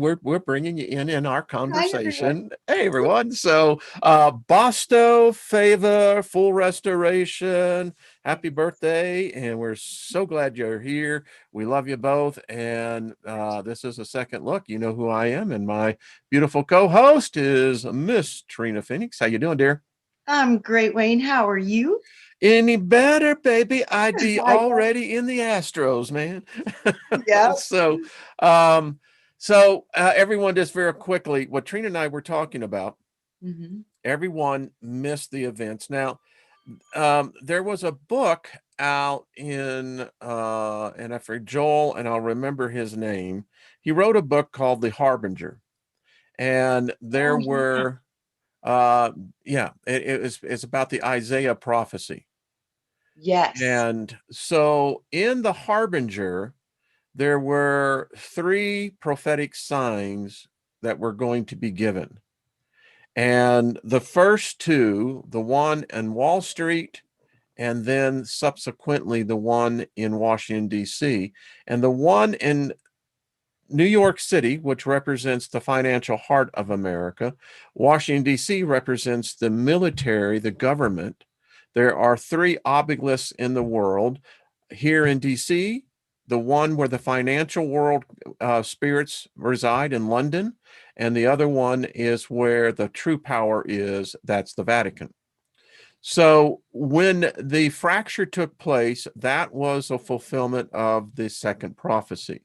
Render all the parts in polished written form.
We're bringing you in our Hi, everyone. conversation. Hey, everyone. So, BOSTO, favor, full restoration, happy birthday. And we're so glad you're here. We love you both. And this is a second look. You know who I am. And my beautiful co-host is Miss Trina Phoenix. How you doing, dear? I'm great, Wayne. How are you? Any better, baby? I'd be I know. already in the Astros, man. Yeah. so, um, so everyone, just very quickly, what Trina and I were talking about, Hmm. everyone missed the events. Now, there was a book out and I forget Joel, and I'll remember his name. He wrote a book called The Harbinger, and there Oh, yeah. were, uh, yeah, it's about the Isaiah prophecy. Yes. And so in the Harbinger, there were three prophetic signs that were going to be given. And the first two, the one in Wall Street, and then subsequently the one in Washington, D.C., and the one in New York City, which represents the financial heart of America. Washington, D.C. represents the military, the government. There are three obelisks in the world. Here in D.C., the one where the financial world spirits reside in London, and the other one is where the true power is, that's the Vatican. So when the fracture took place, that was a fulfillment of the second prophecy.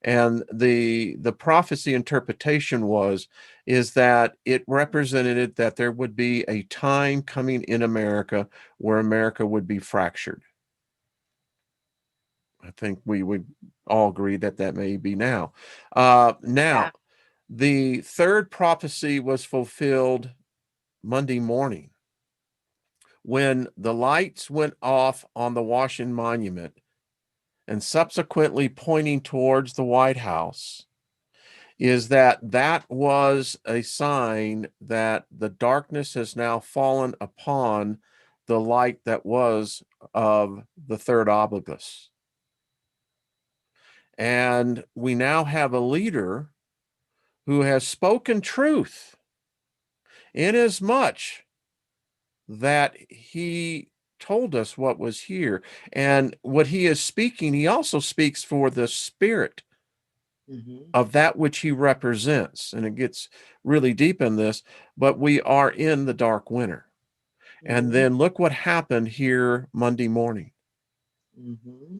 And the prophecy interpretation is that it represented that there would be a time coming in America where America would be fractured. I think we would all agree that that may be now. Yeah. Now, the third prophecy was fulfilled Monday morning when the lights went off on the Washington Monument and subsequently pointing towards the White House. Is that that was a sign that the darkness has now fallen upon the light that was of the third obelisk. And we now have a leader who has spoken truth, inasmuch that he told us what was here. And what he is speaking, he also speaks for the spirit Hmm. of that which he represents. And it gets really deep in this, but we are in the dark winter. And Hmm. then look what happened here Monday morning. Hmm.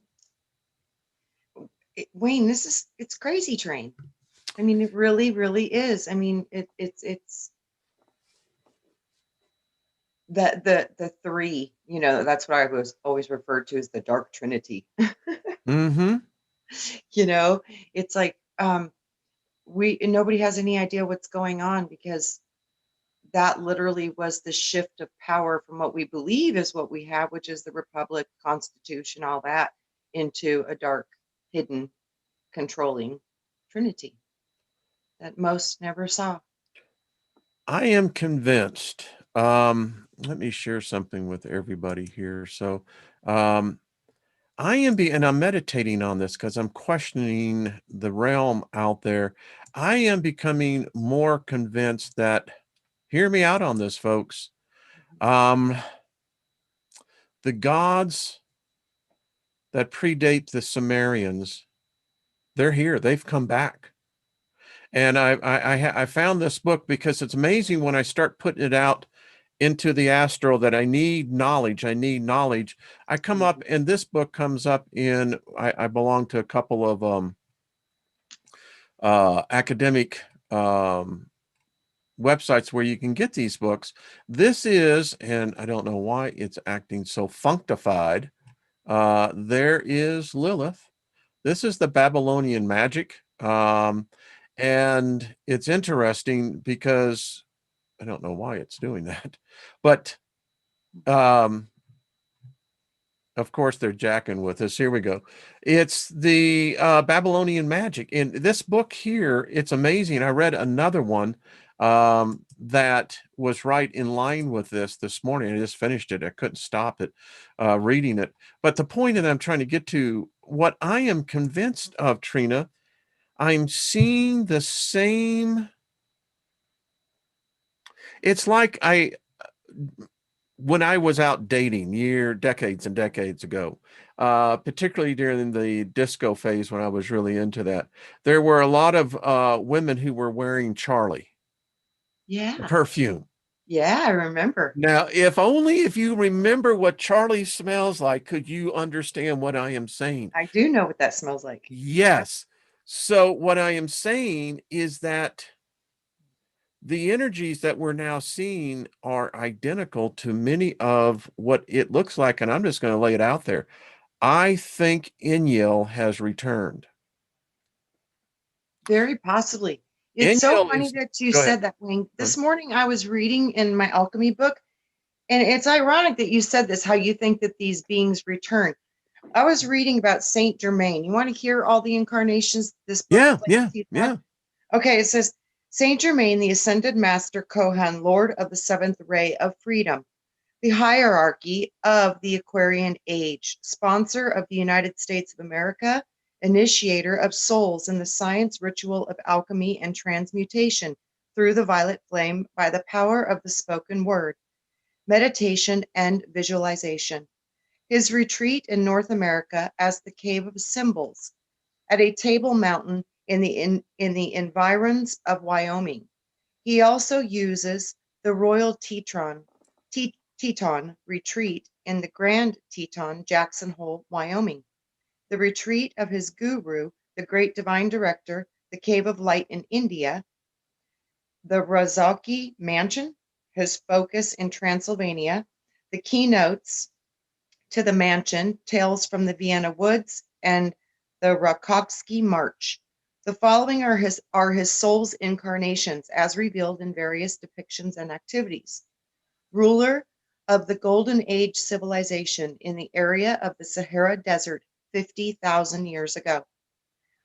Wayne, it's crazy train. I mean, it really, really is. I mean, it's the three, that's what I was always referred to as the dark trinity. Mm-hmm. You know, it's like nobody has any idea what's going on because that literally was the shift of power from what we believe is what we have, which is the republic, constitution, all that, into a dark, hidden, controlling trinity that most never saw. I am convinced. Let me share something with everybody here. So, um, and I'm meditating on this because I'm questioning the realm out there. I am becoming more convinced that, hear me out on this, folks. Um, the gods that predate the Sumerians, they're here. They've come back. And I found this book because it's amazing when I start putting it out into the astral that I need knowledge. I need knowledge. I come up, Mhm. and this book comes up in. I belong to a couple of academic websites where you can get these books. This is, and I don't know why it's acting so functified. There is Lilith. This is the Babylonian Magic. And it's interesting because I don't know why it's doing that, but um, of course they're jacking with us. Here we go. It's the Babylonian Magic. In this book here, it's amazing. I read another one that was right in line with this morning. I just finished it. I couldn't stop it reading it. But the point that I'm trying to get to, what I am convinced of, Trina, I'm seeing the same. It's like when I was out dating decades and decades ago, particularly during the disco phase when I was really into that, there were a lot of women who were wearing Charlie, the Yeah. perfume. Yeah, I remember. Now, if you remember what Charlie smells like, could you understand what I am saying? I do know what that smells like. Yes. So what I am saying is that the energies that we're now seeing are identical to many of what it looks like, and I'm just going to lay it out there. I think Inyil has returned. Very possibly. It's so Inyil funny is, that you go ahead. said that, Wayne. This morning I was reading in my alchemy book, and it's ironic that you said this, how you think that these beings return. I was reading about Saint Germain. You want to hear all the incarnations this book Yeah, claims yeah, he's had? yeah. Okay, it says Saint Germain, the ascended master Kohan, Lord of the seventh ray of freedom, the hierarchy of the Aquarian age, sponsor of the United States of America, initiator of souls in the science ritual of alchemy and transmutation through the violet flame by the power of the spoken word, meditation and visualization. His retreat in North America as the Cave of Symbols at a table mountain in the environs of Wyoming. He also uses the Royal Teton Retreat in the Grand Teton, Jackson Hole, Wyoming. The retreat of his guru, the great divine director, the Cave of Light in India, the Razaki Mansion, his focus in Transylvania, the keynotes to the mansion, Tales from the Vienna Woods, and the Rakovsky March. The following are his soul's incarnations, as revealed in various depictions and activities. Ruler of the Golden Age civilization in the area of the Sahara Desert 50,000 years ago.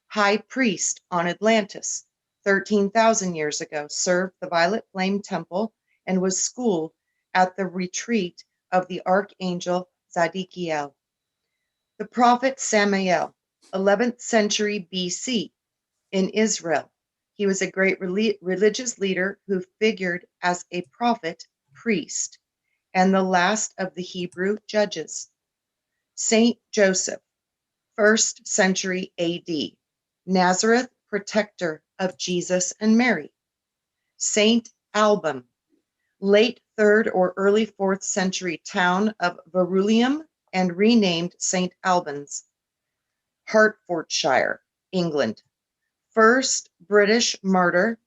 High priest on Atlantis 13,000 years ago, served the Violet Flame Temple and was schooled at the retreat of the Archangel Zadkiel. The prophet Samael, 11th century BC, in Israel. He was a great religious leader who figured as a prophet, priest, and the last of the Hebrew judges. Saint Joseph, 1st century AD, Nazareth, protector of Jesus and Mary. Saint Alban, late 3rd or early 4th century town of Verulam and renamed St. Albans, Hertfordshire, England. First British martyr,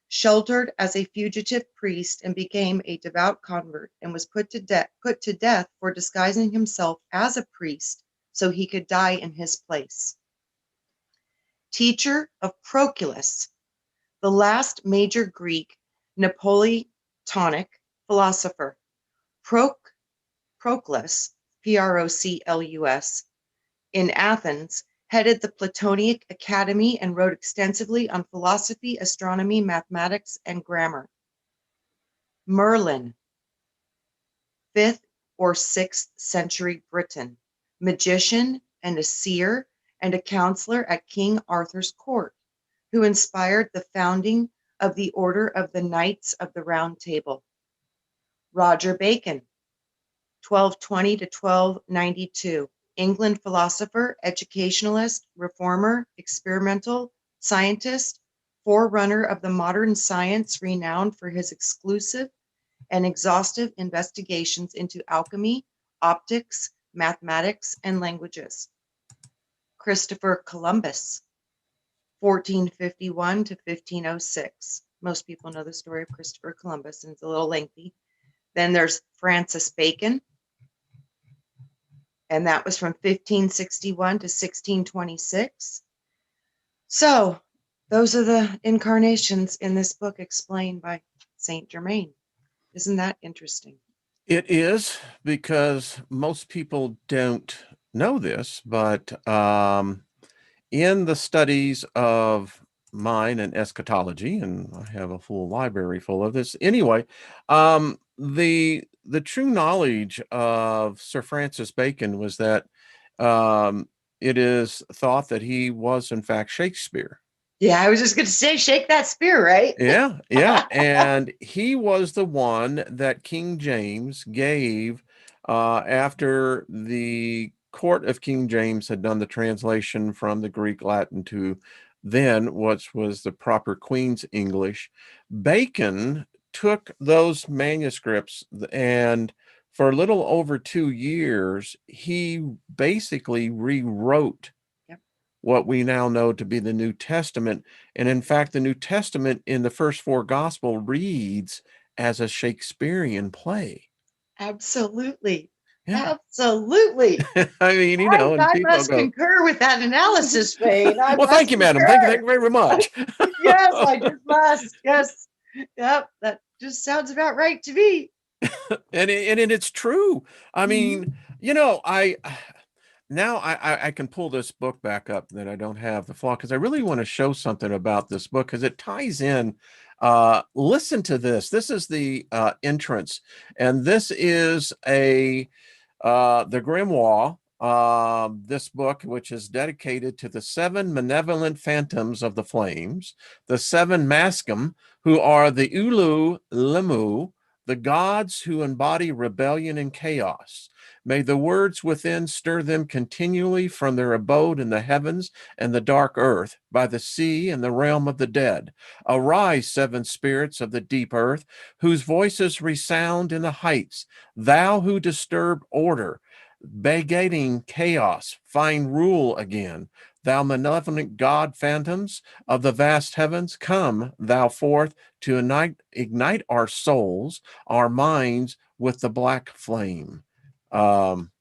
sheltered as a fugitive priest and became a devout convert and was put to death for disguising himself as a priest so he could die in his place. Teacher of Proculus, the last major Greek Neoplatonic philosopher. Proclus, Proclus, in Athens, headed the Platonic Academy and wrote extensively on philosophy, astronomy, mathematics, and grammar. Merlin, 5th or 6th century Britain, magician and a seer and a counselor at King Arthur's court, who inspired the founding of the Order of the Knights of the Round Table. Roger Bacon, 1220 to 1292, England philosopher, educationalist, reformer, experimental scientist, forerunner of the modern science, renowned for his exclusive and exhaustive investigations into alchemy, optics, mathematics, and languages. Christopher Columbus, 1451 to 1506. Most people know the story of Christopher Columbus, and it's a little lengthy. Then there's Francis Bacon, and that was from 1561 to 1626. So those are the incarnations in this book explained by Saint Germain. Isn't that interesting? It is, because most people don't know this, but in the studies of mine and eschatology, and I have a full library full of this anyway, the true knowledge of Sir Francis Bacon was that it is thought that he was in fact Shakespeare. Yeah, I was just going to say, shake that spear, right? Yeah, yeah. And he was the one that King James gave after the court of King James had done the translation from the Greek Latin to then what was the proper Queen's English. Bacon took those manuscripts and for a little over 2 years, he basically rewrote Yep. what we now know to be the New Testament. And in fact, the New Testament in the first four gospel reads as a Shakespearean play. Absolutely. Yeah. Absolutely. I mean, you know, and I people must go, concur with that analysis, Wayne. I well, must thank you, madam. Thank concur. you very much. Yes, I just must. Yes. Yep. That just sounds about right to me. And it's true. I Mhm. mean, you know, I can pull this book back up that I don't have the flaw because I really want to show something about this book because it ties in. Listen to this. This is the entrance, and this is the grimoire. This book, which is dedicated to the seven malevolent phantoms of the flames, the seven mascum, who are the Ulu Limu, the gods who embody rebellion and chaos. May the words within stir them continually from their abode in the heavens and the dark earth, by the sea and the realm of the dead. Arise, seven spirits of the deep earth, whose voices resound in the heights. Thou who disturb order, begetting chaos, find rule again. Thou malevolent god phantoms of the vast heavens, come thou forth to ignite our souls, our minds with the black flame. Um,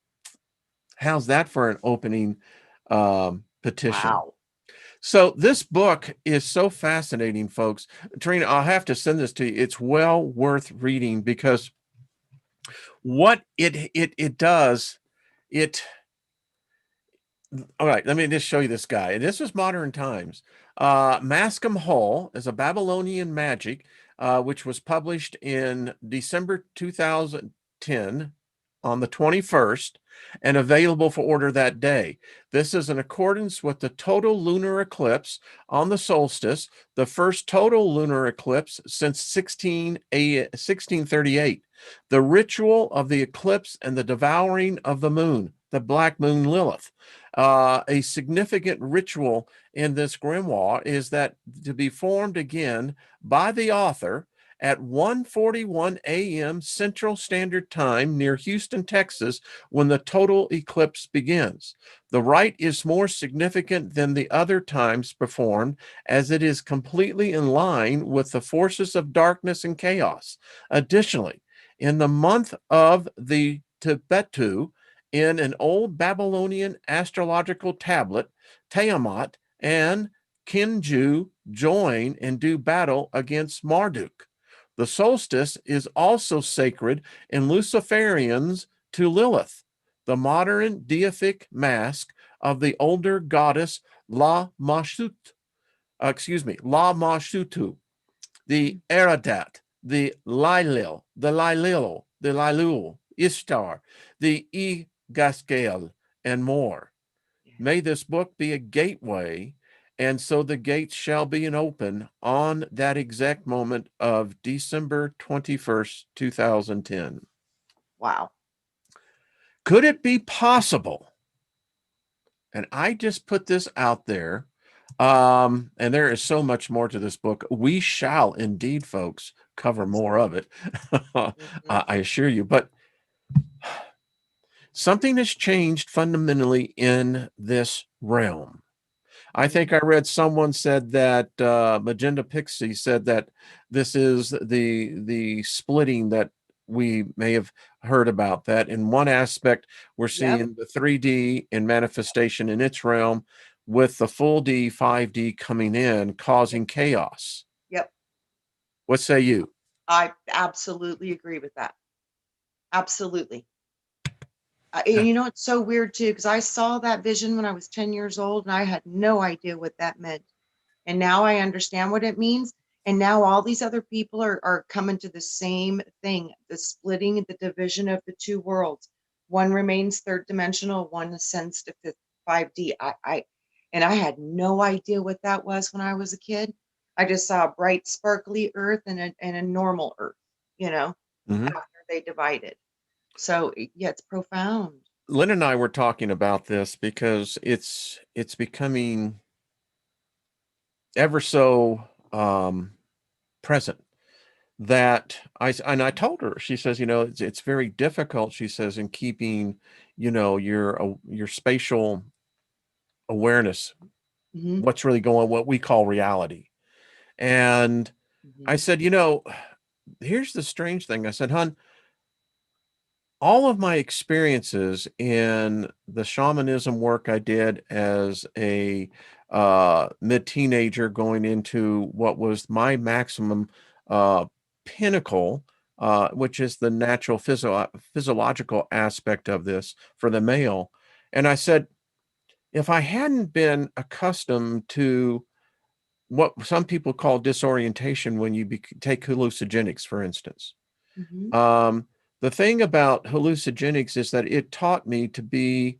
how's that for an opening petition? Wow. So this book is so fascinating, folks. Trina, I'll have to send this to you. It's well worth reading because what it does, it all right, let me just show you this guy. This is modern times. Mascom Hall is a Babylonian Magic, which was published in December 2010 on the 21st and available for order that day. This is in accordance with the total lunar eclipse on the solstice, the first total lunar eclipse since 1638. The ritual of the eclipse and the devouring of the moon, the black moon Lilith. A significant ritual in this grimoire is that to be formed again by the author at 1:41 a.m. Central Standard Time near Houston, Texas, when the total eclipse begins. The rite is more significant than the other times performed, as it is completely in line with the forces of darkness and chaos. Additionally, in the month of the Tebetu, in an old Babylonian astrological tablet, Tiamat and Kinju join and do battle against Marduk. The solstice is also sacred in Luciferians to Lilith, the modern deific mask of the older goddess La Mashutu, La Mashutu, the Eradat, the Lilil, Ishtar, the Gaskell, and more. Yeah. May this book be a gateway, and so the gates shall be an open on that exact moment of December 21st, 2010. Wow. Could it be possible? And I just put this out there. And there is so much more to this book. We shall indeed, folks, cover more of it. Mhm. I assure you. But something has changed fundamentally in this realm. I think I read someone said that Magenta Pixie said that this is the splitting that we may have heard about. That in one aspect, we're Yep. seeing the 3D in manifestation in its realm, with the full D 5D coming in, causing chaos. Yep. What say you? I absolutely agree with that. Absolutely. Yeah. You know, it's so weird too, because I saw that vision when I was 10 years old and I had no idea what that meant. And now I understand what it means. And now all these other people are coming to the same thing, the splitting, the division of the two worlds. One remains third dimensional, one ascends to 5D. And I had no idea what that was when I was a kid. I just saw a bright, sparkly earth and a normal earth, Mhm. after they divided. So yeah, it's profound. Lynn and I were talking about this because it's becoming ever so present that I told her, she says, it's very difficult, she says, in keeping, your spatial awareness, Hmm. what's really going, what we call reality. And I Hmm. said, here's the strange thing. I said, hon, all of my experiences in the shamanism work I did as a mid-teenager going into what was my maximum uh, pinnacle, which is the natural physiological aspect of this for the male. And I said, if I hadn't been accustomed to what some people call disorientation when you take hallucinogenics, for instance, Hmm. um, the thing about hallucinogenics is that it taught me to be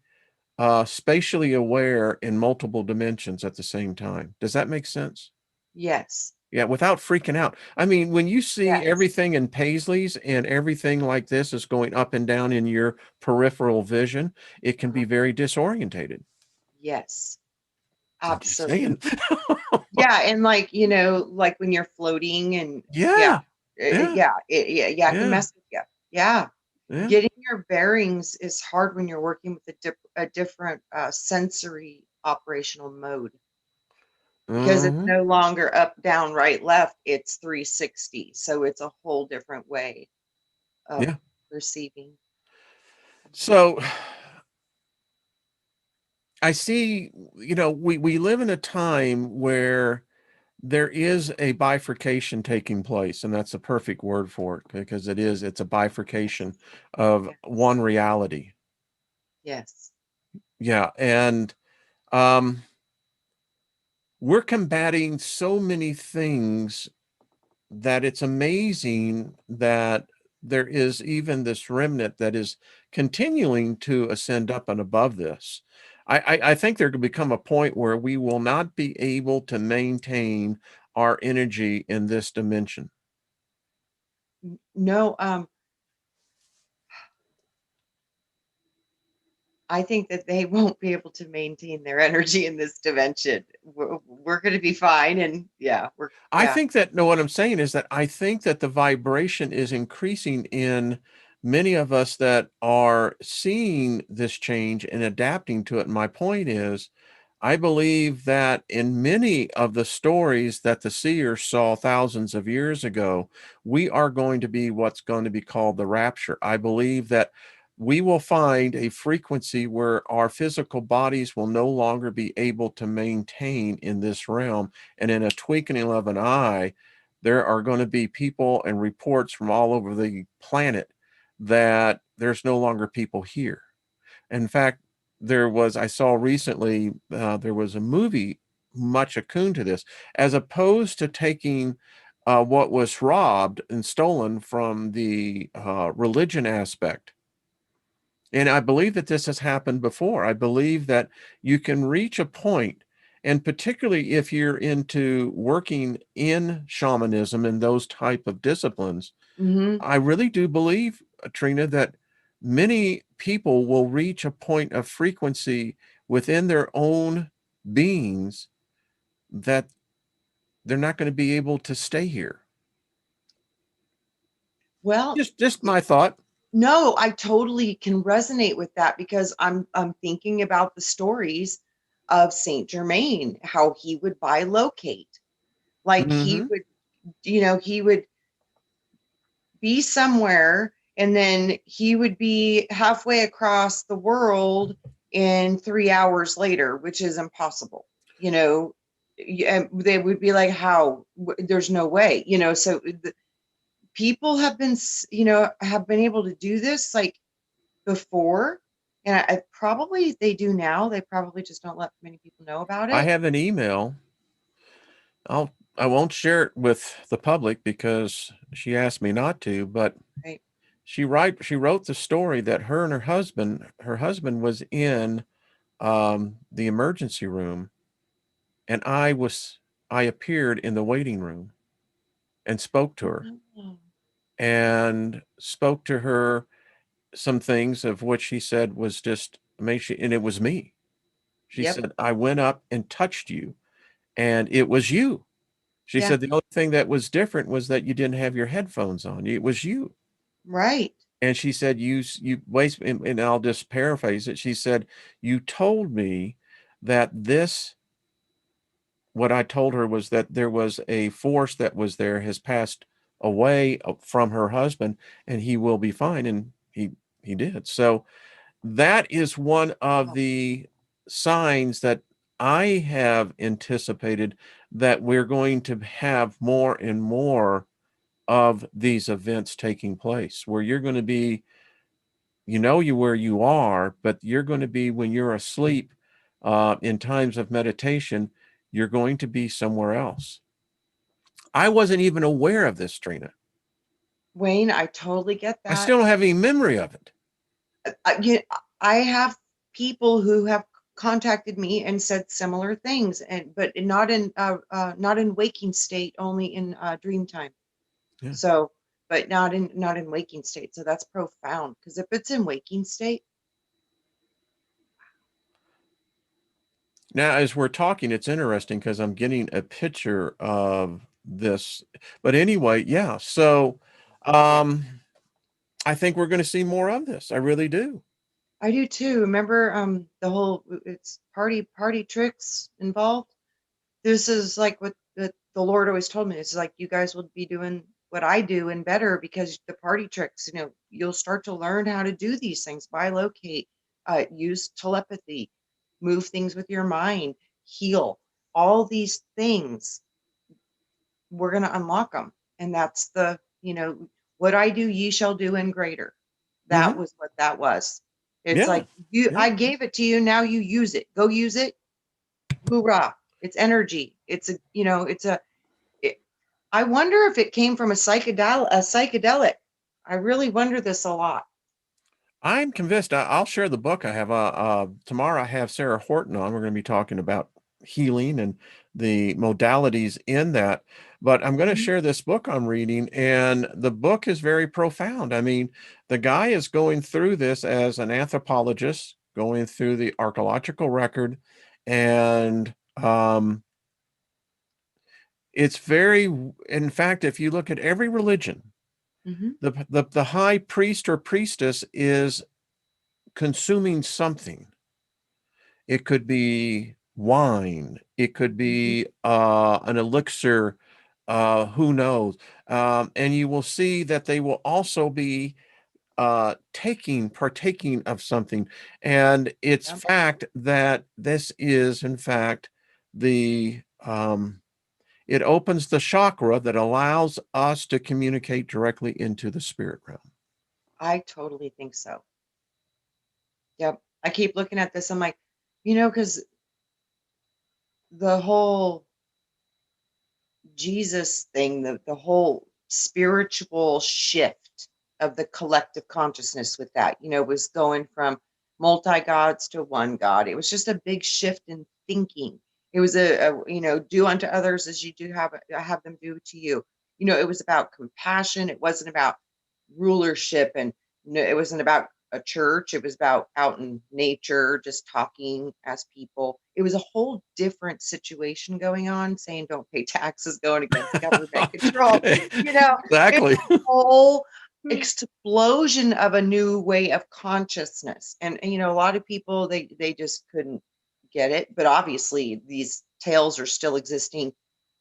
spatially aware in multiple dimensions at the same time. Does that make sense? Yes. Yeah, without freaking out. I mean, when you see Yes. everything in paisleys and everything like this is going up and down in your peripheral vision, it can Uh-huh. be very disorientated. Yes. I'm just saying. Absolutely. Yeah, and like, like when you're floating and yeah, Yeah, yeah, yeah, it can yeah, mess with you. Yeah. yeah. Getting your bearings is hard when you're working with a different sensory operational mode because it's Mhm. no longer up, down, right, left. It's 360. So it's a whole different way of Yeah. perceiving. So I see, we live in a time where there is a bifurcation taking place, and that's a perfect word for it because it's a bifurcation of Yes. one reality. Yes. Yeah. And um, we're combating so many things that it's amazing that there is even this remnant that is continuing to ascend up and above this. I think there could become a point where we will not be able to maintain our energy in this dimension. No, I think that they won't be able to maintain their energy in this dimension. We're going to be fine. And yeah, I think that no, what I'm saying is that I think that the vibration is increasing in many of us that are seeing this change and adapting to it. And my point is, I believe that in many of the stories that the seers saw thousands of years ago, we are going to be what's going to be called the rapture. I believe that we will find a frequency where our physical bodies will no longer be able to maintain in this realm. And in a twinkling of an eye, there are going to be people and reports from all over the planet that there's no longer people here. In fact, I saw recently, there was a movie much attuned to this, as opposed to taking what was robbed and stolen from the religion aspect. And I believe that this has happened before. I believe that you can reach a point, and particularly if you're into working in shamanism and those type of disciplines, Hmm. I really do believe, Trina, that many people will reach a point of frequency within their own beings that they're not going to be able to stay here. Well, Just my thought. no, I totally can resonate with that because I'm thinking about the stories of Saint Germain, how he would bilocate. Like he Hmm. would, he would be somewhere and then he would be halfway across the world in 3 hours later, which is impossible. You know, and they would be like, how? There's no way, so people have been, have been able to do this like before. And I probably they do now. They probably just don't let many people know about I it. have an email. I won't share it with the public because she asked me not to, but Right. she wrote the story that her and her husband was in the emergency room, and I appeared in the waiting room and spoke to her, Oh, and spoke to her some things of which she said was just amazing, and it was me. She yep. said, I went up and touched you, and it was you. She Yeah. said the only thing that was different was that you didn't have your headphones on. It was you. Right. And she said, you waste, and I'll just paraphrase it. She said, you told me that what I told her was that there was a force that was there, has passed away from her husband, and he will be fine. And he did. So that is one of Wow. the signs that I have anticipated, that we're going to have more and more of these events taking place, where you're going to be, where you are, but you're going to be, when you're asleep, in times of meditation, you're going to be somewhere else. I wasn't even aware of this, Trina. Wayne, I totally get I that. still don't have any memory of it. I have people who have contacted me and said similar things, and but not in waking state, only in dream time. Yeah. So, but not in waking state. So that's profound, because if it's in waking state, Now, as we're talking, it's interesting because I'm getting a picture of this. But anyway, yeah. So, um, I think we're going to see more of this. I really do. I do too. Remember the whole it's party tricks involved. This is like what the Lord always told me. It's like you guys will be doing what I do and better, because the party tricks, you'll start to learn how to do these things, bilocate, use telepathy, move things with your mind, heal, all these things. We're going to unlock them. And that's what I do, ye shall do in greater. That Hmm. was what that was. It's Yeah. like Yeah. I gave it to you. Now you use it. Go use it. Hoorah. It's energy. It, I wonder if it came from a psychedelic. I really wonder this a lot. I'm convinced. I'll share the book. I have tomorrow. I have Sarah Horton on. We're going to be talking about healing and the modalities in that. But I'm going to Mhm. share this book I'm reading, and the book is very profound. I mean, the guy is going through this as an anthropologist, going through the archaeological record, and it's very. In fact, if you look at every religion, Mhm. the high priest or priestess is consuming something. It could be wine. It could Mhm. be an elixir. Who knows? And you will see that they will also be partaking of something. And it's Yep. fact that this is, in fact, the it opens the chakra that allows us to communicate directly into the spirit realm. I totally think so. Yep. I keep looking at this. I'm like, because the whole Jesus thing, the whole spiritual shift of the collective consciousness with that, was going from multi gods to one God. It was just a big shift in thinking. It was do unto others as you do have them do to you. It was about compassion. It wasn't about rulership, and no, it wasn't about a church. It was about out in nature, just talking as people. It was a whole different situation going on, saying don't pay taxes, going against government control. It's Exactly. a whole explosion of a new way of consciousness. And a lot of people, they just couldn't get it. But obviously these tales are still existing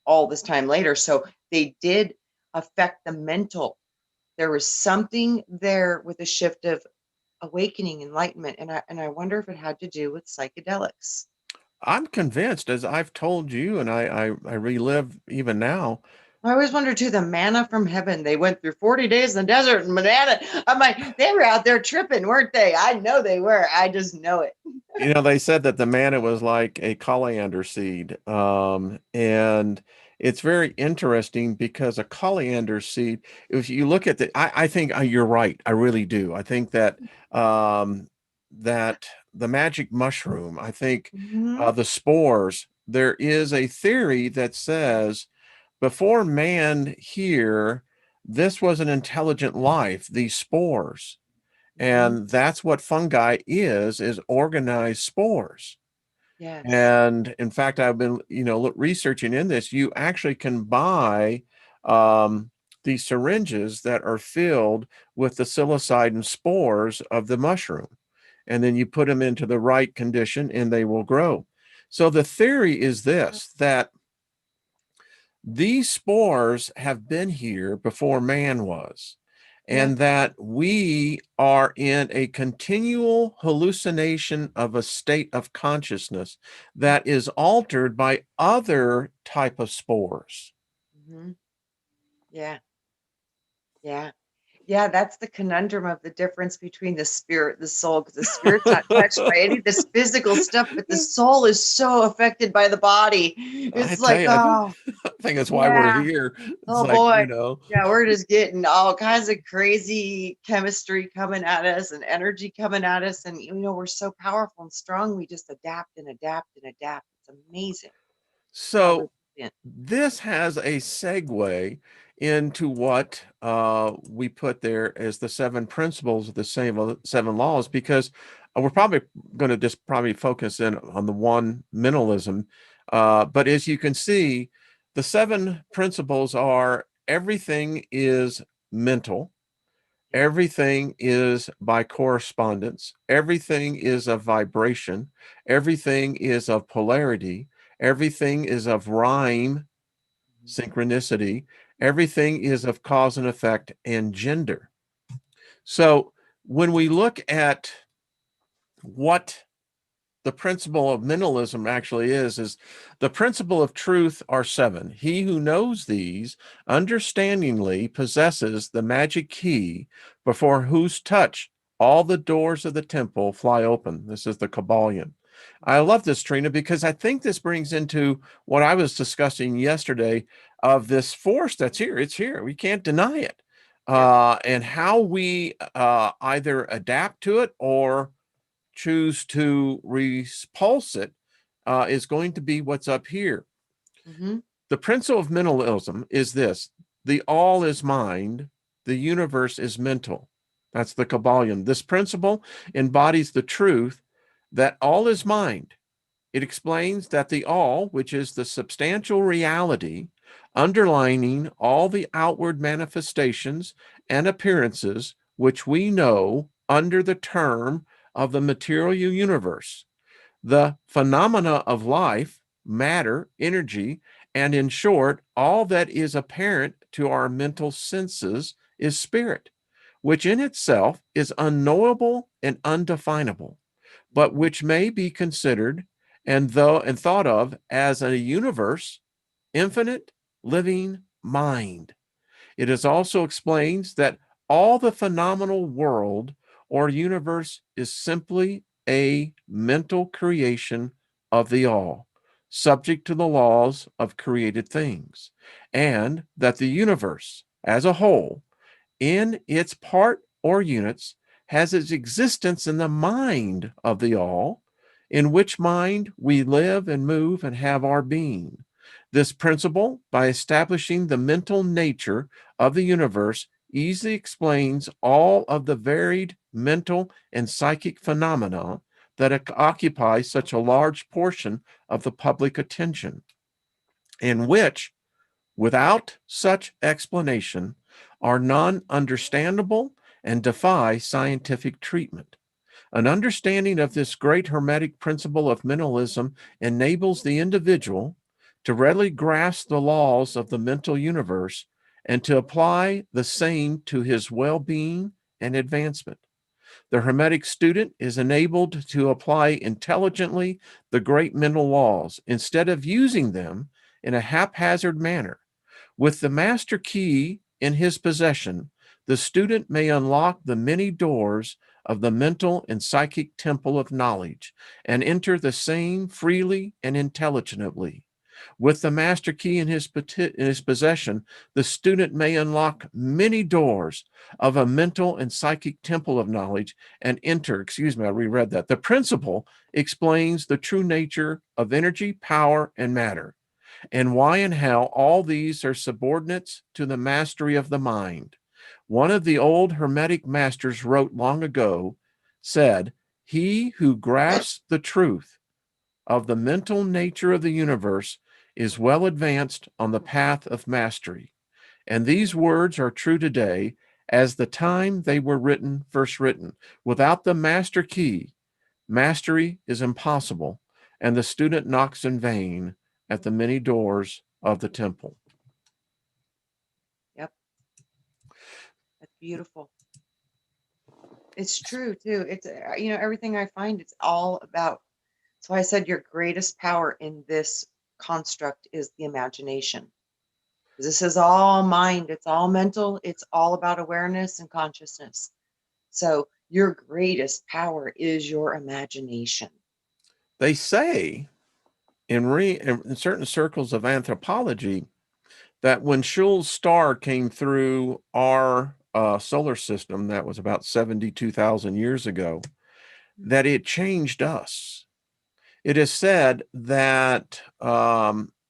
all this time later. So they did affect the mental. There was something there with a shift of awakening, enlightenment, and I wonder if it had to do with psychedelics. I'm convinced, as I've told you, and I relive even now. I always wonder too, the manna from heaven. They went through 40 days in the desert and manna. I'm like, they were out there tripping, weren't they? I know they were. I just know it. They said that the manna was like a coriander seed. And it's very interesting because a coriander seed, if you look at I think you're right. I really do. I think that the magic mushroom, I think Mhm. the spores there is a theory that says before man here, this was an intelligent life, these spores. And that's what fungi is organized spores. Yes. And in fact, I've been, researching in this. You actually can buy um, these syringes that are filled with the psilocybin spores of the mushroom. And then you put them into the right condition and they will grow. So the theory is this, that these spores have been here before man was, Yeah. and that we are in a continual hallucination of a state of consciousness that is altered by other type of spores. Hmm. Yeah. Yeah. Yeah, that's the conundrum of the difference between the spirit, the soul, because the spirit's not touched by any of this physical stuff, but the soul is so affected by the body. I It's tell like, you, oh, I think that's why we're yeah, here. It's oh like, boy. Yeah, we're just getting all kinds of crazy chemistry coming at us and energy coming at us. And, we're so powerful and strong. We just adapt and adapt and adapt. It's amazing how so resilient. this has a segue into what we put there as the seven principles of the seven laws, because we're probably going to just probably focus in on the one, mentalism. But as you can see, the seven principles are everything is mental. Yeah. Everything is by correspondence. Everything is of vibration. Everything is of polarity. Everything is of rhyme, synchronicity. Everything is of cause and effect and gender. So when we look at what the principle of mentalism actually is the principle of truth are seven. He who knows these understandingly possesses the magic key before whose touch all the doors of the temple fly open. This is the Kabbalion. I love this, Trina, because I think this brings into what I was discussing yesterday of this force that's here. It's here. We can't deny it. Yep. And how we either adapt to it or choose to repulse it is going to be what's up here. Hmm. The principle of mentalism is this: the all is mind, the universe is mental. That's the Kabbalion. This principle embodies the truth that all is mind. It explains that the all, which is the substantial reality underlining all the outward manifestations and appearances which we know under the term of the material universe, the phenomena of life, matter, energy, and in short, all that is apparent to our mental senses is spirit, which in itself is unknowable and undefinable, but which may be considered and thought of as a universe, infinite, living mind. It is also explains that all the phenomenal world or universe is simply a mental creation of the all, subject to the laws of created things, and that the universe as a whole, in its part or units, has its existence in the mind of the all, in which mind we live and move and have our being. This principle, by establishing the mental nature of the universe, easily explains all of the varied mental and psychic phenomena that occupy such a large portion of the public attention, in which, without such explanation, are non-understandable and defy scientific treatment. An understanding of this great hermetic principle of mentalism enables the individual to readily grasp the laws of the mental universe and to apply the same to his well-being and advancement. The Hermetic student is enabled to apply intelligently the great mental laws instead of using them in a haphazard manner. With the master key in his possession, the student may unlock the many doors of the mental and psychic temple of knowledge and enter the same freely and intelligently. With the master key in his possession, the student may unlock many doors of a mental and psychic temple of knowledge and enter, excuse me, I reread that. The principle explains the true nature of energy, power, and matter, and why and how all these are subordinates to the mastery of the mind. One of the old Hermetic masters wrote long ago, said, "He who grasps the truth of the mental nature of the universe is well advanced on the path of mastery." And these words are true today as the time they were first written. Without the master key, mastery is impossible, and the student knocks in vain at the many doors of the temple. Yep. That's beautiful. It's true too. It's, everything I find, it's all about. So I said your greatest power in this construct is the imagination. This is all mind. It's all mental. It's all about awareness and consciousness. So your greatest power is your imagination. They say in certain circles of anthropology that when Schul's star came through our solar system, that was about 72,000 years ago, that it changed us. It is said that Homo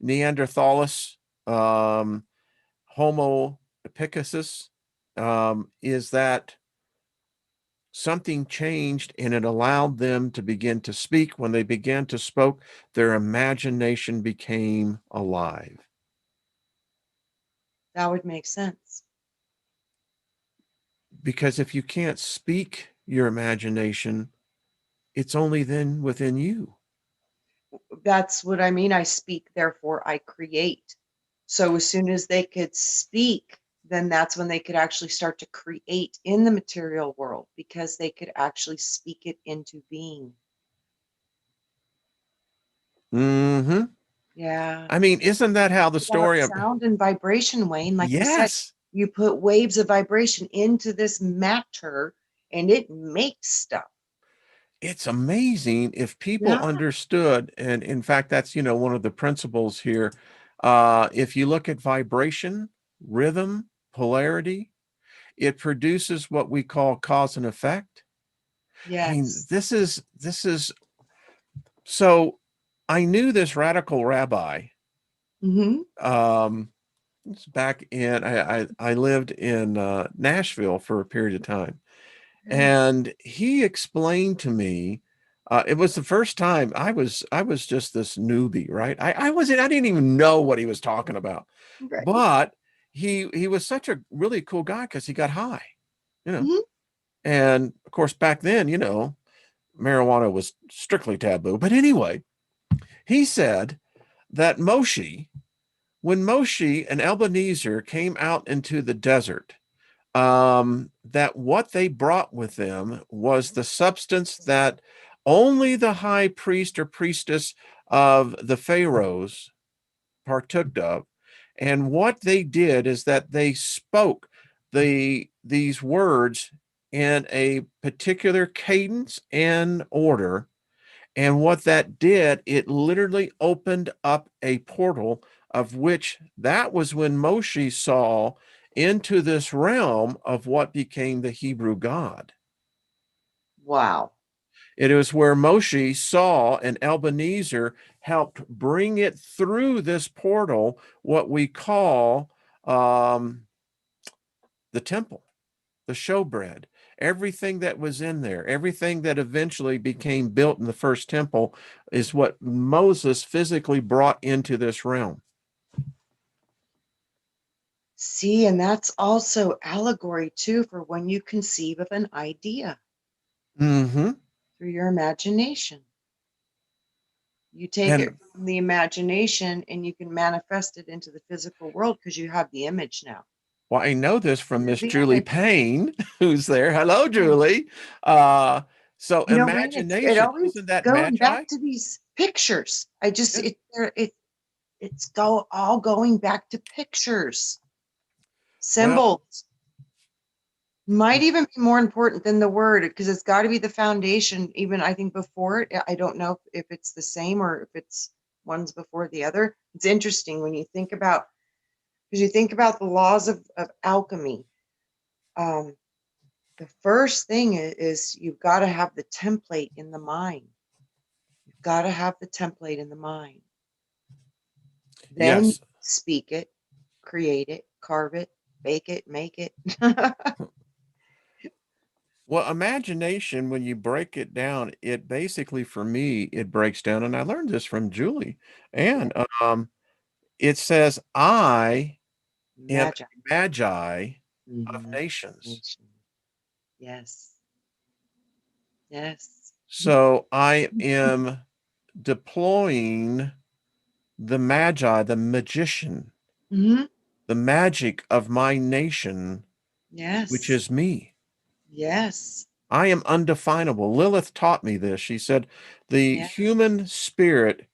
neanderthalis, Homo epicusus, is that something changed and it allowed them to begin to speak. When they began to speak, their imagination became alive. That would make sense. Because if you can't speak your imagination, it's only then within you. That's what I mean. I speak, therefore I create. So as soon as they could speak, then that's when they could actually start to create in the material world, because they could actually speak it into being. Mm-hmm. Yeah. I mean, isn't that how the About story of... sound and vibration, Wayne, like you said, Yes. you put waves of vibration into this matter and it makes stuff. It's amazing if people Yeah. understood, and in fact, that's, one of the principles here. If you look at vibration, rhythm, polarity, it produces what we call cause and effect. I mean, Yes. this is so I knew this radical rabbi. It's back in, I lived in Nashville for a period of time. And he explained to me, it was the first time I was just this newbie, right? I didn't even know what he was talking about, Right. but he was such a really cool guy because he got high, you know. Mhm. And of course, back then, marijuana was strictly taboo. But anyway, he said that when Moshe and Ebenezer came out into the desert, that what they brought with them was the substance that only the high priest or priestess of the pharaohs partook of. And what they did is that they spoke these words in a particular cadence and order. And what that did, it literally opened up a portal, of which that was when Moshe saw into this realm of what became the Hebrew God. Wow. It was where Moshe saw and Ebenezer helped bring it through this portal, what we call the temple, the showbread, everything that was in there, everything that eventually became built in the first temple is what Moses physically brought into this realm. See, and that's also allegory too for when you conceive of an idea Mm-hmm. through your imagination. You take it And from the imagination and you can manifest it into the physical world because you have the image now. well, I know this from There's Miss the Julie image. Payne, who's there. Hello, Yeah. Julie. So Wayne, it imagination, always isn't that going back magi? to these pictures. I just Yeah. it's all going back to pictures, Well, symbols. Might even be more important than the word, because it's got to be the foundation. Even I think before it, I don't know if it's the same or if it's one's before the other. It's interesting when you think about, because you think about the laws of alchemy. The first thing is you've got to have the template in the mind. You've got to have the template in the mind. Then Yes. speak it, create it, carve it, bake it, make it. Well, imagination, when you break it down, it basically, for me, it breaks down, and I learned this from Julie, and it says, I am Magic. a magi of Mhm. nations. Nation. Yes. Yes. So I am deploying the magi, the magician, Hmm. the magic of my nation, which Yes. is me. Yes. I am undefinable. Lilith taught me this. She said, the Yeah. human spirit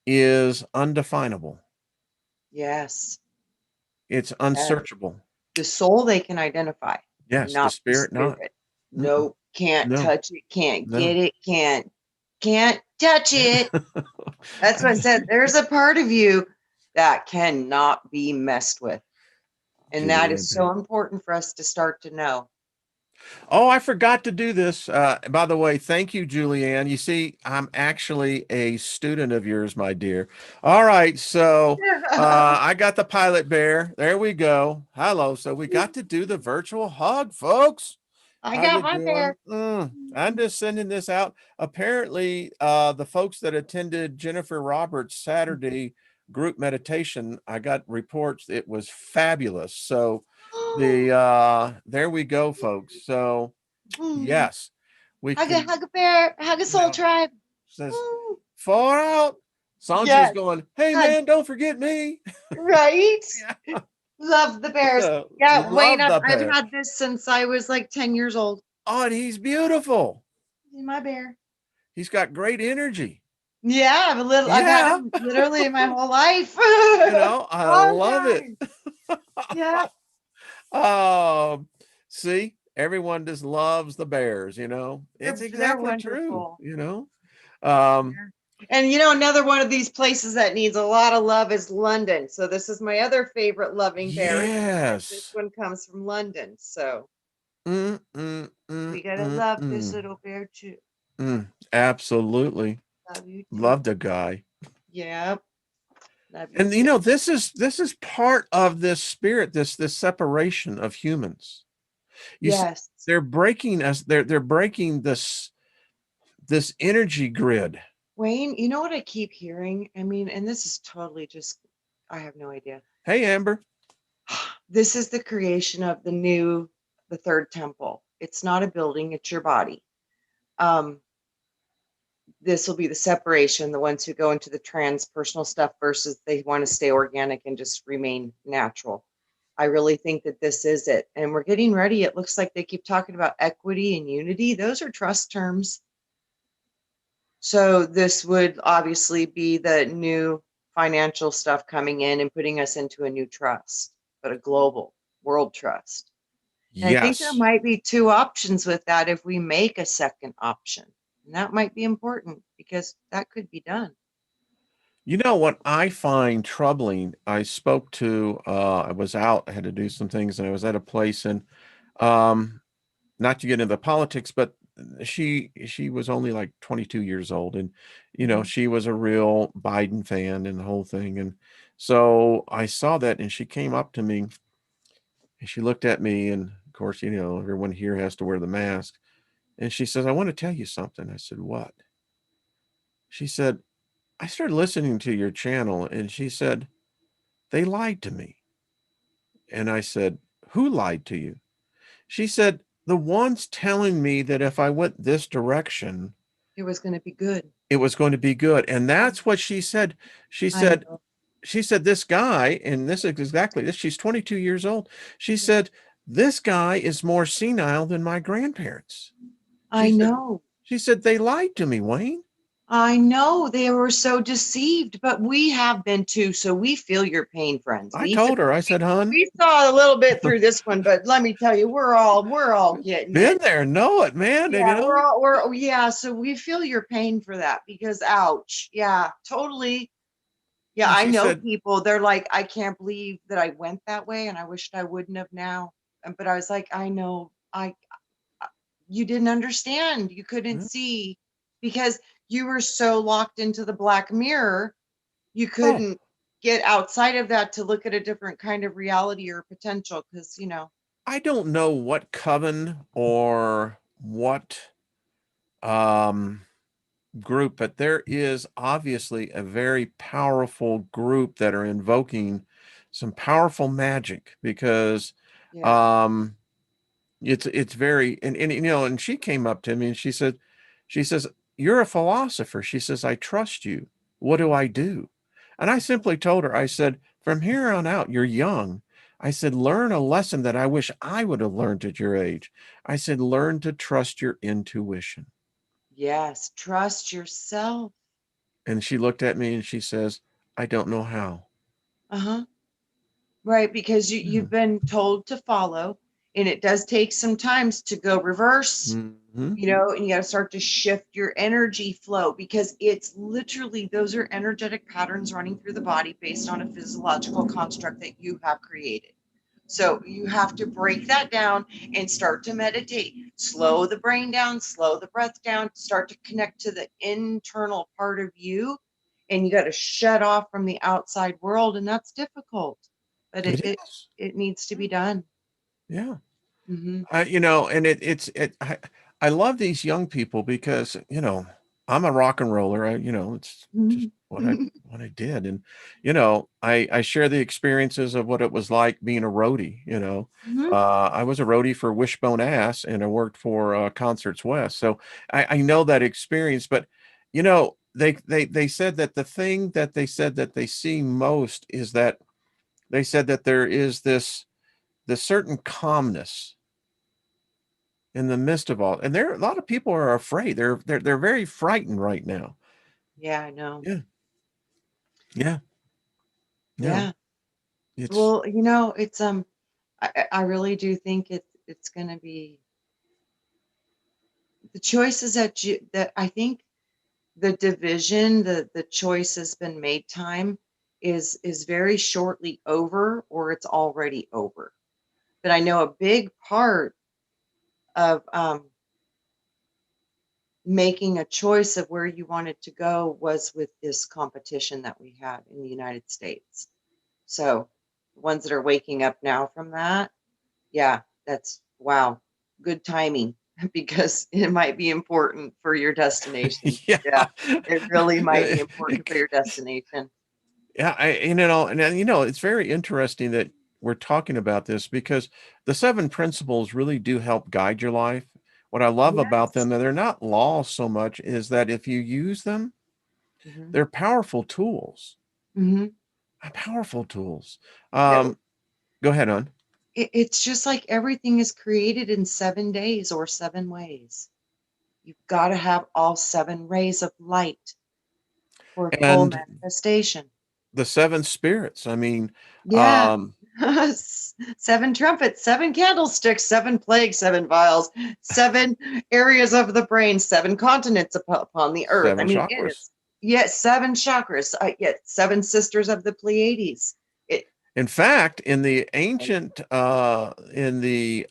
is undefinable. Yes. It's And unsearchable. the soul they can identify, Yes, the not the spirit not. spirit. Mm-mm. Nope. Can't No, touch it. Can't no. get it. Can't touch it. That's what I said. There's a part of you that cannot be messed with. And that Julianne, is thank so you. important for us to start to know. Oh, I forgot to do this. By the way, thank you, Julianne. You see, I'm actually a student of yours, my dear. All right, so I got the pilot bear. There we go. Hello. So we got to do the virtual hug, folks. I How got you my doing? bear. I'm just sending this out. Apparently, the folks that attended Jennifer Roberts' Saturday group meditation, I got reports it was fabulous. So there we go, folks. So yes, we can Hug a bear, hug a soul now tribe. says far out. Sandra's Yes, going, hey hug, man, don't forget me. right? Yeah. Love the bears. Yeah, Wayne, Love the I've bear. had this since I was like 10 years old. Oh, and he's beautiful. My bear. He's got great energy. Yeah, I've had Yeah. him literally my whole life. I Long love it. time. Yeah. Um, see, everyone just loves the bears, It's They're exactly wonderful. true. Um, And another one of these places that needs a lot of love is London. So this is my other favorite loving bear. This yes. one comes from London. So Mm, mm, mm, we gotta mm, love this mm, little bear too. absolutely. Love you too. Love the guy. Yep. Love you And too. this is part of this spirit, this separation of humans. You see, Yes. they're breaking us, they're breaking this energy grid. Wayne, you know what I keep hearing? I mean, and this is totally just, I have no idea. Hey, Amber. This is the creation of the third temple. It's not a building, it's your body. This will be the separation, the ones who go into the transpersonal stuff versus they want to stay organic and just remain natural. I really think that this is it. And we're getting ready. It looks like they keep talking about equity and unity. Those are trust terms. So this would obviously be the new financial stuff coming in and putting us into a new trust, but a global world trust. And I think there Yes. might be two options with that if we make a second option. And that might be important because that could be done. You know what I find troubling? I spoke to, I was out, I had to do some things, and I was at a place, and um, not to get into politics, but she was only like 22 years old, and Mhm. she was a real Biden fan and the whole thing. And so I saw that, and she came up to me and she looked at me, and of course, everyone here has to wear the mask. And she says, I want to tell you something. I said, what? She said, I started listening to your channel, and she said, they lied to me. And I said, who lied to you? She said, the ones telling me that if I went this direction, It was going to be good. it was going to be good. And that's what she said. She I said, know. this guy, and this is exactly this, she's 22 years old. She said, this guy is more senile than my grandparents. She I said, know. they lied to me, Wayne. I know they were so deceived, but we have been too. So we feel your pain, friends. I told her, I said, hun, We saw a little bit through this one, but let me tell you, we're all getting been it. there, know it, man. And, Yeah, we're yeah. So we feel your pain for that because ouch. Yeah, totally. Yeah, And I she know said, people, they're like, I can't believe that I went that way and I wished I wouldn't have now. But I was like, I know, you didn't understand. You couldn't "Hmm, see because you were so locked into the black mirror, you oh, couldn't get outside of that to look at a different kind of reality or potential because, I don't know what coven or what um, group, but there is obviously a very powerful group that are invoking some powerful magic because yeah. um, it's very and and she came up to me and she says, "You're a philosopher." She says, "I trust you. What do I do?" And I simply told her, I said, "From here on out, you're young." I said, "Learn a lesson that I wish I would have learned at your age." I said, "Learn to trust your intuition." Yes, trust yourself. And she looked at me and she says, "I don't know how." Uh-huh. Right, because you've been told to follow, and it does take some times to go reverse, Mm-hmm. and you got to start to shift your energy flow because it's literally those are energetic patterns running through the body based on a physiological construct that you have created. So you have to break that down and start to meditate. Slow the brain down, slow the breath down, start to connect to the internal part of you. And you got to shut off from the outside world. And that's difficult, but It it is. it needs to be done. Yeah. Hmm. And I love these young people because, I'm a rock and roller. It's just Hmm. what I did. And, I share the experiences of what it was like being a roadie. Hmm. I was a roadie for Wishbone Ass and I worked for Concerts West. So I know that experience, but, they said that the thing that they said that they see most is that they said that there is this certain calmness in the midst of all. And there a lot of people are afraid. They're very frightened right now. Yeah, I know. Yeah. Yeah. Yeah. Yeah. It's Well, it's I really do think it's going to be the choices that I think the division, the choice has been made time is very shortly over or it's already over. But I know a big part of making a choice of where you wanted to go was with this competition that we had in the United States. So the ones that are waking up now from that, yeah, that's wow, good timing because it might be important for your destination. yeah. Yeah, it really might be important for your destination. Yeah, it's very interesting that we're talking about this because the seven principles really do help guide your life. What I love about Yes. them, and they're not laws so much, is that if you use them, Hmm. they're powerful tools. Hmm. Powerful tools. Go ahead on. It's just like everything is created in 7 days or 7 ways. You've got to have all 7 rays of light for full And manifestation. the seven spirits. Yeah. Um, 7 trumpets, 7 candlesticks, 7 plagues, 7 vials, 7 areas of the brain, 7 continents upon the earth. I seven mean, it chakras. is, yes, 7 chakras, yes, 7 sisters of the Pleiades. It, In fact, in the ancient, in the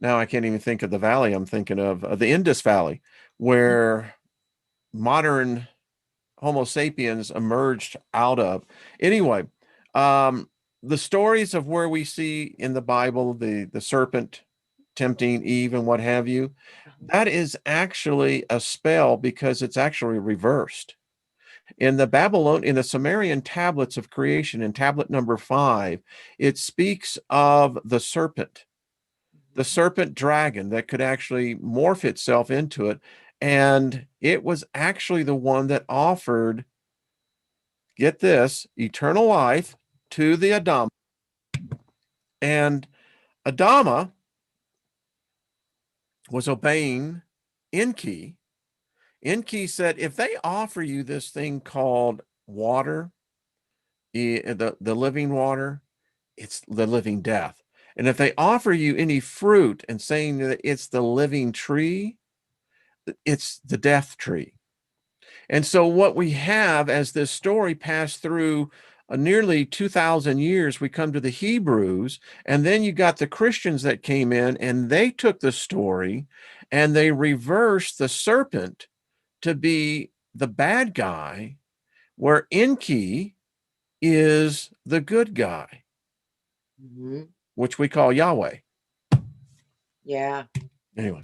now I can't even think of the valley I'm thinking of, the Indus Valley, where modern Homo sapiens emerged out of. Anyway, um, the stories of where we see in the Bible the serpent tempting Eve and what have you, that is actually a spell because it's actually reversed. In the Sumerian tablets of creation, in tablet number 5, it speaks of the serpent dragon that could actually morph itself into it. And it was actually the one that offered, get this, eternal life to the Adam. And Adama was obeying Enki. Enki said, if they offer you this thing called water, the living water, it's the living death. And if they offer you any fruit and saying that it's the living tree, it's the death tree. And so what we have as this story passed through nearly 2,000 years, we come to the Hebrews, and then you got the Christians that came in, and they took the story and they reversed the serpent to be the bad guy, where Enki is the good guy, which we call Yahweh. Yeah. Anyway.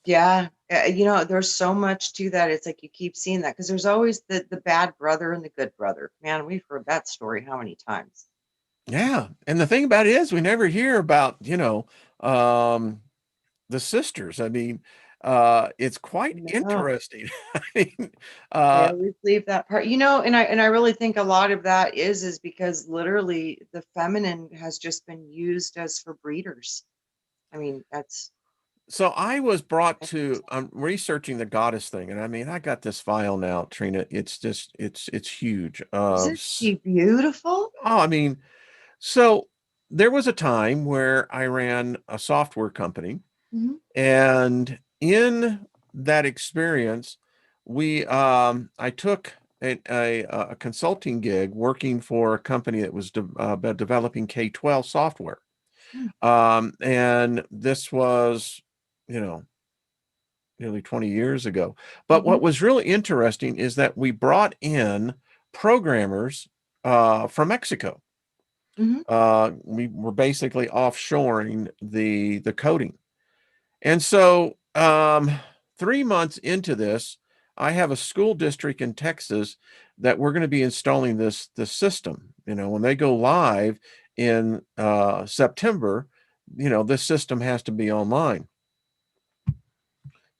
Yeah. You know, there's so much to that. It's like you keep seeing that because there's always the bad brother and the good brother. Man, we've heard that story how many times? Yeah. And the thing about it is we never hear about, the sisters. I mean, it's quite No. interesting. I mean, I always leave that part, you know, and I really think a lot of that is because literally the feminine has just been used as for breeders. I mean, that's so I was brought to, I'm researching the goddess thing, and I mean, I got this file now, Trina. It's just, it's huge. isn't she beautiful? I mean, so there was a time where I ran a software company, Mhm. and in that experience, I took a consulting gig working for a company that was developing K-12 software. Mm. And this was, you know, nearly 20 years ago. But what Mhm. was really interesting is that we brought in programmers from Mexico. Mhm. We were basically offshoring the coding. And so 3 months into this, I have a school district in Texas that we're going to be installing this system. You know, when they go live in September, this system has to be online.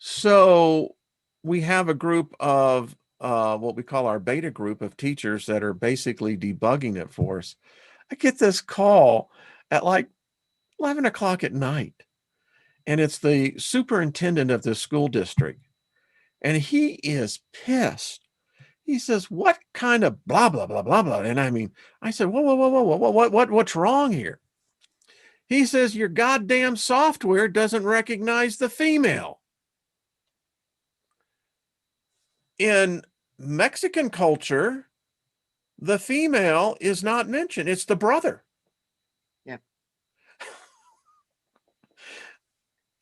So we have a group of what we call our beta group of teachers that are basically debugging it for us. I get this call at like 11 o'clock at night, and it's the superintendent of the school district, and he is pissed. He says, "What kind of blah blah blah blah blah?" And I mean, I said, "Whoa, whoa, whoa, whoa, whoa, what's wrong here?" He says, "Your goddamn software doesn't recognize the female." In Mexican culture, the female is not mentioned. It's the brother. Yeah.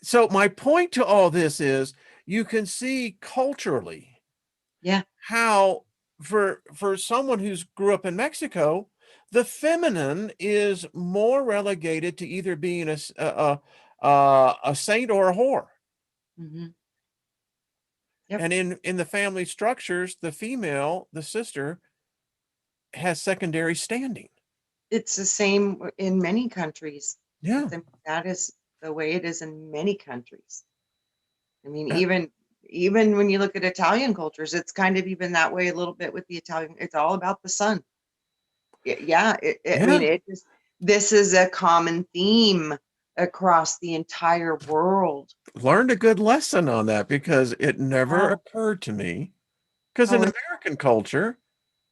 So my point to all this is you can see culturally Yeah. how for someone who's grew up in Mexico, the feminine is more relegated to either being a saint or a whore. Mhm. Yep. And in the family structures, the female, the sister, has secondary standing. It's the same in many countries. Yeah. That is the way it is in many countries. I mean, Uh, even when you look at Italian cultures, it's kind of even that way a little bit with the Italian. It's all about the son. Yeah, I mean, yeah. it just this is a common theme across the entire world. Learned a good lesson on that because it never Oh, occurred to me. Because in oh, American culture,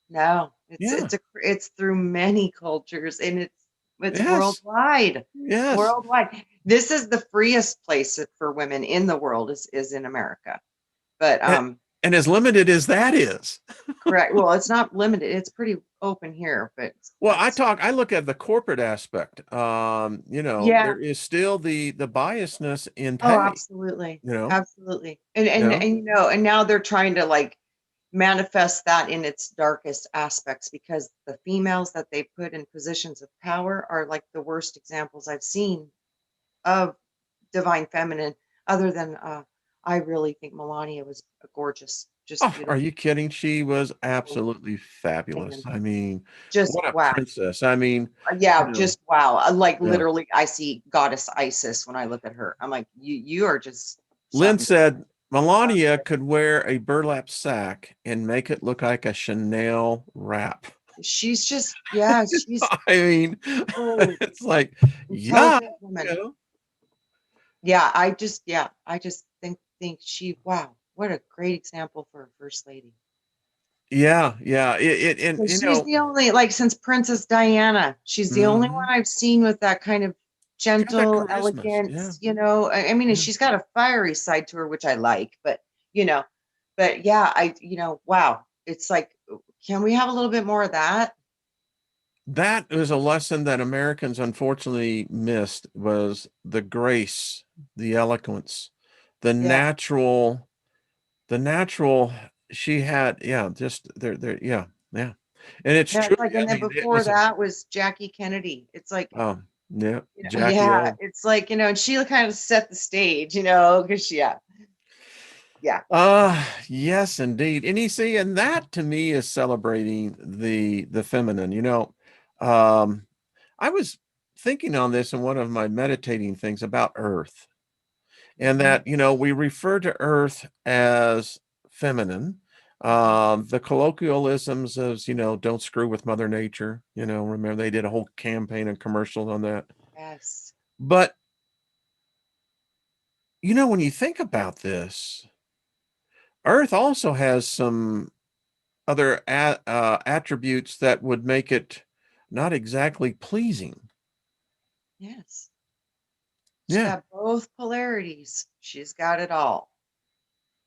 no, yeah, it's through many cultures and it's yes, worldwide. yes. Worldwide. This is the freest place for women in the world is in America. But And, and as limited as that is, correct. Well, it's not limited. It's pretty open here, but well, that's I look at the corporate aspect. yeah. There is still the biasness in Oh, pay, absolutely. you know, Absolutely. And you know. you know, and now they're trying to like manifest that in its darkest aspects because the females that they put in positions of power are like the worst examples I've seen of divine feminine other than I really think Melania was a gorgeous, just Oh, are beautiful you kidding? She was woman. absolutely fabulous. I mean, Just what a wow. princess. I mean, Yeah, just wow. Like yeah. literally I see goddess Isis when I look at her. I'm like, you are just Lynn something. said Melania could wear a burlap sack and make it look like a Chanel wrap. She's just, yeah, she's I mean, oh, it's like, yeah, intelligent you woman. know, Yeah, I just think she, wow, what a great example for a first lady. yeah. And 'Cause she's the only, like, since Princess Diana, she's the only one mhm. I've seen with that kind of Got that gentle charisma. Yeah, elegance, you know. I mean, and yeah. she's got a fiery side to her, which I like, but you know, But yeah, wow. It's like, can we have a little bit more of that? That was a lesson that Americans unfortunately missed, was the grace, the eloquence, the Yeah. natural, the natural she had. Yeah, just there. Yeah. Yeah. And it's Yeah, it's true. like, and I then mean, it before was that was Jackie Kennedy. It's like, yeah, Jackie yeah, O. it's like, and she kind of set the stage, because yeah. Yes, indeed. And you see, and that to me is celebrating the feminine. I was thinking on this in one of my meditating things about Earth, and Mhm. that, we refer to Earth as feminine. Mhm. The colloquialisms is, don't screw with Mother Nature. Remember they did a whole campaign and commercials on that. Yes. But, when you think about this, Earth also has some other attributes that would make it not exactly pleasing. Yes. She's Yeah. got both polarities. She's got it all.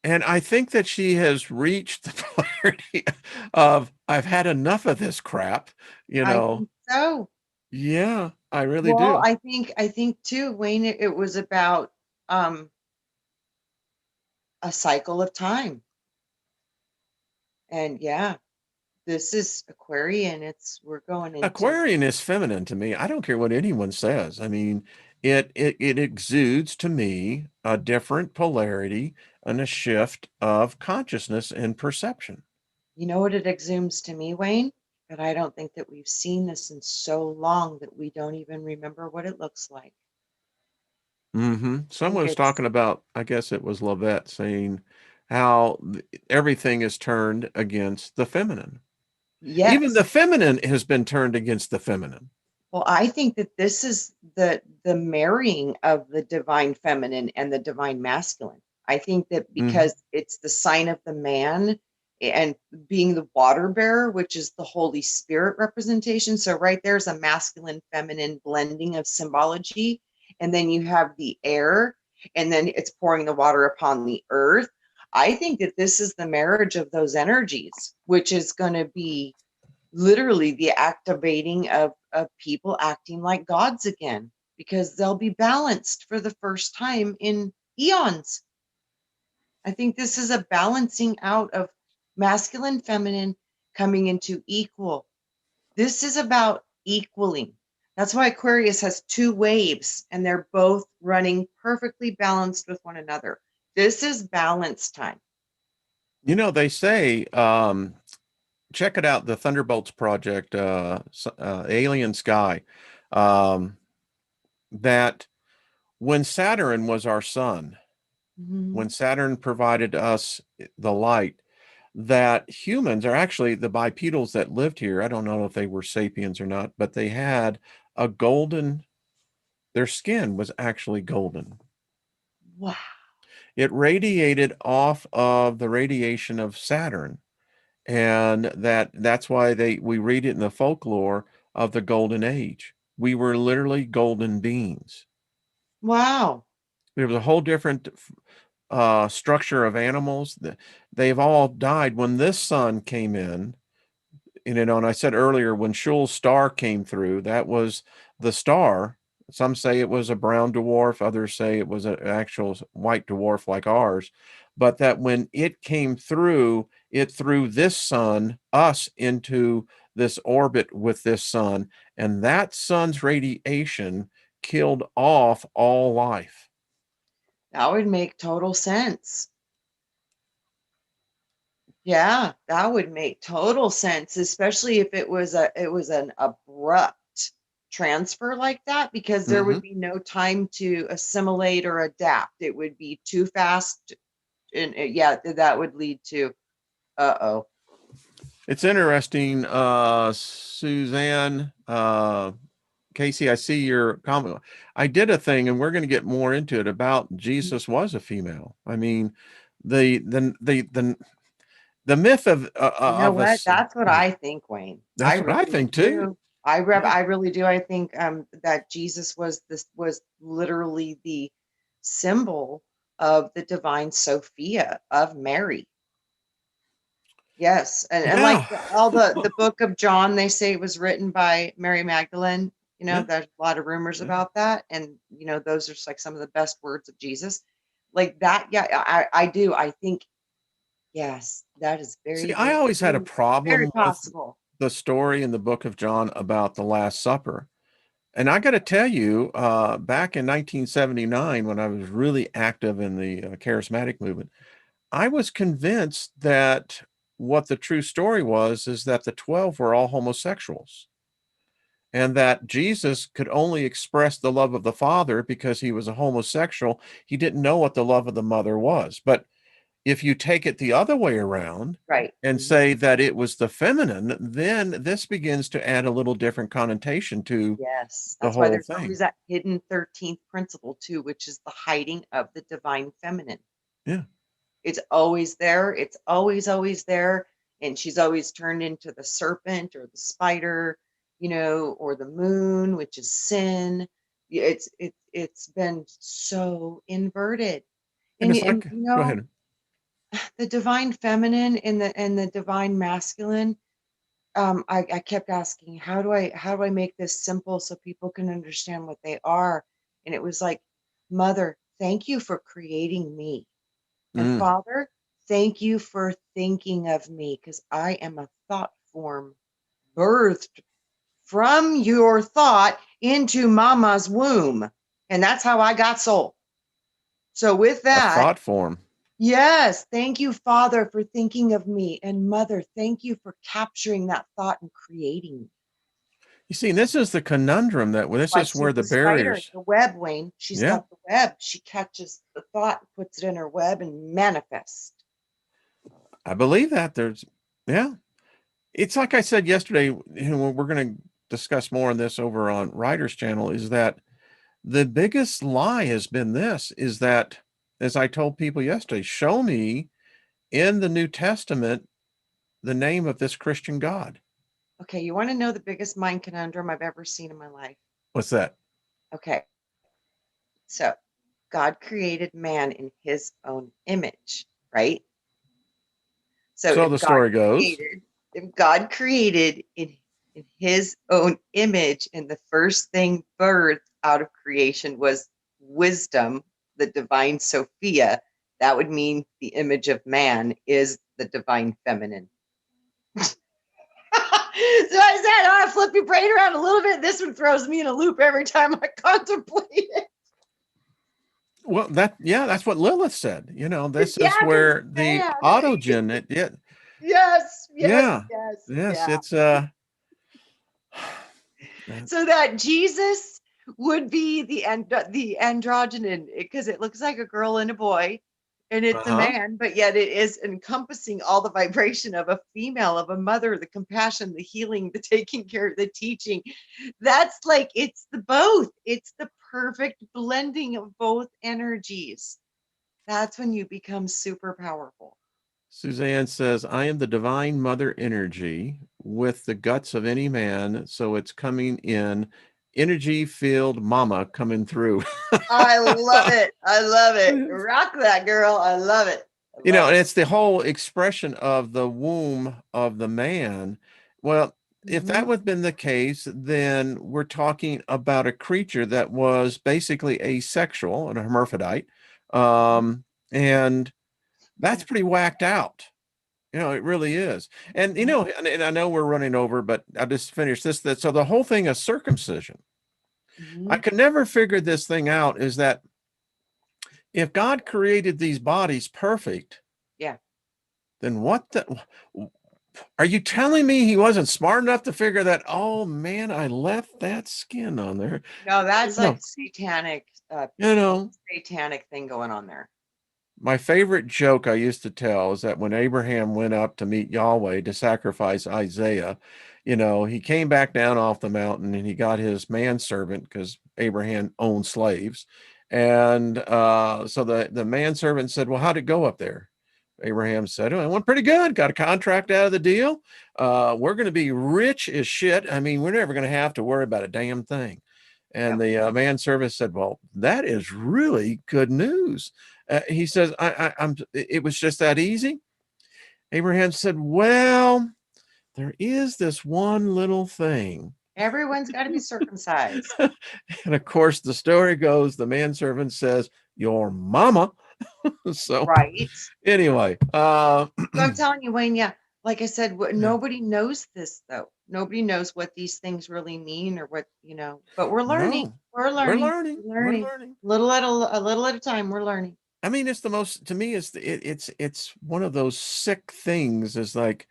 And I think that she has reached the polarity of, I've had enough of this crap, you I know. think so. Yeah, I really Well, do. I think too, Wayne, it was about um a cycle of time. And yeah, this is Aquarian. We're going into, Aquarian is feminine to me. I don't care what anyone says. I mean, it exudes to me a different polarity and a shift of consciousness and perception. you know what it exhumes to me, Wayne? But I don't think that we've seen this in so long that we don't even remember what it looks like. I Someone think was it's, talking about, I guess it was Lavette, saying how everything is turned against the feminine. Even yes. the feminine has been turned against the feminine. Well, I think that this is the marrying of the divine feminine and the divine masculine. I think that Mhm. because it's the sign of the man and being the water bearer, which is the Holy Spirit representation. So right there's a masculine feminine blending of symbology. And then you have the air, and then it's pouring the water upon the earth. I think that this is the marriage of those energies, which is going to be literally the activating of people acting like gods again, because they'll be balanced for the first time in eons. I think this is a balancing out of masculine, feminine coming into equal. This is about equaling. That's why Aquarius has two waves and they're both running perfectly balanced with one another. This is balance time. They say, check it out, the Thunderbolts project, Alien Sky, um, that when Saturn was our sun, Mhm. when Saturn provided us the light, that humans are actually the bipedals that lived here. I don't know if they were sapiens or not, but they had a golden, their skin was actually golden. Wow. It radiated off of the radiation of Saturn. And that's why we read it in the folklore of the golden age. We were literally golden beings. Wow. There was a whole different structure of animals. They've all died when this sun came in. And I said earlier, when Shull's star came through, that was the star. Some say it was a brown dwarf, others say it was an actual white dwarf like ours. But that when it came through, it threw this sun, us, into this orbit with this sun. And that sun's radiation killed off all life. That would make total sense. Yeah, that would make total sense, especially if it was an abrupt transfer like that, because there would Hmm. be no time to assimilate or adapt. It would be too fast, and yeah, that would lead to uh-oh. It's interesting, Suzanne, Casey, I see your comment. I did a thing, and we're going to get more into it, about Jesus was a female. I mean, the myth You know of what? us. That's what Yeah, I think, Wayne. I that's what I really think too. do. Yeah. I really do. I think that Jesus was literally the symbol of the divine Sophia of Mary. Yes. And like Yeah. all the book of John, they say it was written by Mary Magdalene. Yeah. There's a lot of rumors Yeah. about that. And, those are like some of the best words of Jesus. Like that. Yeah, I do. I think, yes, that is See, very, I very, always had a very problem with possible. the story in the book of John about the Last Supper. And I got to tell you, back in 1979, when I was really active in the charismatic movement, I was convinced that what the true story was is that the 12 were all homosexuals, and that Jesus could only express the love of the Father because he was a homosexual. He didn't know what the love of the mother was. But if you take it the other way around Right. and say that it was the feminine, then this begins to add a little different connotation to Yes. the That's why whole there's thing. always that hidden 13th principle too, which is the hiding of the divine feminine. Yeah. It's always there. It's always, always there. And she's always turned into the serpent or the spider, or the moon, which is sin. It's been so inverted. And And, it's like, go ahead. the divine feminine and the divine masculine. I kept asking, how do I make this simple so people can understand what they are? And it was like, Mother, thank you for creating me. And Mm, Father, thank you for thinking of me, because I am a thought form birthed from your thought into mama's womb. And that's how I got soul. So with a that, thought form. yes, thank you, Father, for thinking of me. And Mother, thank you for capturing that thought and creating me. You see, this is the conundrum this Why is she's where the the spider, barriers. the web, Wayne. She's Yeah, got the web. She catches the thought, puts it in her web, and manifests. I believe that yeah. It's like I said yesterday, we're going to discuss more on this over on Writer's Channel, is that the biggest lie has been this, is that, as I told people yesterday, show me in the New Testament the name of this Christian God. Okay, you want to know the biggest mind conundrum I've ever seen in my life? What's that? Okay, so God created man in his own image, right? So So the story goes. if God created in his own image, and the first thing birthed out of creation was wisdom, the divine Sophia, that would mean the image of man is the divine feminine. So I said, oh, I flip your brain around a little bit. This one throws me in a loop every time I contemplate it. Well, that's what Lilith said. This Yeah, is because where the man. autogen, Yes, yes, yeah, yes, yes, yeah. it's So that Jesus would be the androgynon, because it looks like a girl and a boy, and it's a uh-huh. man, but yet it is encompassing all the vibration of a female, of a mother, the compassion, the healing, the taking care, the teaching. That's like, it's the both. It's the perfect blending of both energies. That's when you become super powerful. Suzanne says, I am the divine mother energy with the guts of any man. So it's coming in energy field mama coming through. I love it. I love it. Rock that, girl. I love it. I love And it. it's the whole expression of the womb of the man. Well, if that Mhm. would have been the case, then we're talking about a creature that was basically asexual, an hermaphrodite. And that's Yeah. pretty whacked out. It really is. And Mhm. and I know we're running over, but I'll just finish this. So the whole thing of circumcision, I Mhm. could never figure this thing out, is that if God created these bodies perfect, Yeah. then what the are you telling me he wasn't smart enough to figure that, oh man, I left that skin on there? No, that's like No, satanic, you know, satanic thing going on there. my favorite joke I used to tell is that when Abraham went up to meet Yahweh to sacrifice Isaiah, he came back down off the mountain and he got his manservant, because Abraham owned slaves. And so the manservant said, well, how'd it go up there? Abraham said, oh, it went pretty good. Got a contract out of the deal. We're going to be rich as shit. I mean, we're never going to have to worry about a damn thing. And Yep. the manservant said, well, that is really good news. He says, it was just that easy. Abraham said, well, there is this one little thing. Everyone's got to be circumcised. And of course, the story goes, the manservant says, your mama. So Right. anyway, So I'm telling you, Wayne, yeah, like I said, yeah. nobody knows this though. Nobody knows what these things really mean or what, but we're learning. No, We're we're learning. learning. We're We're learning. learning. A little at a time, we're learning. I mean, it's the most, to me, it's one of those sick things, is like,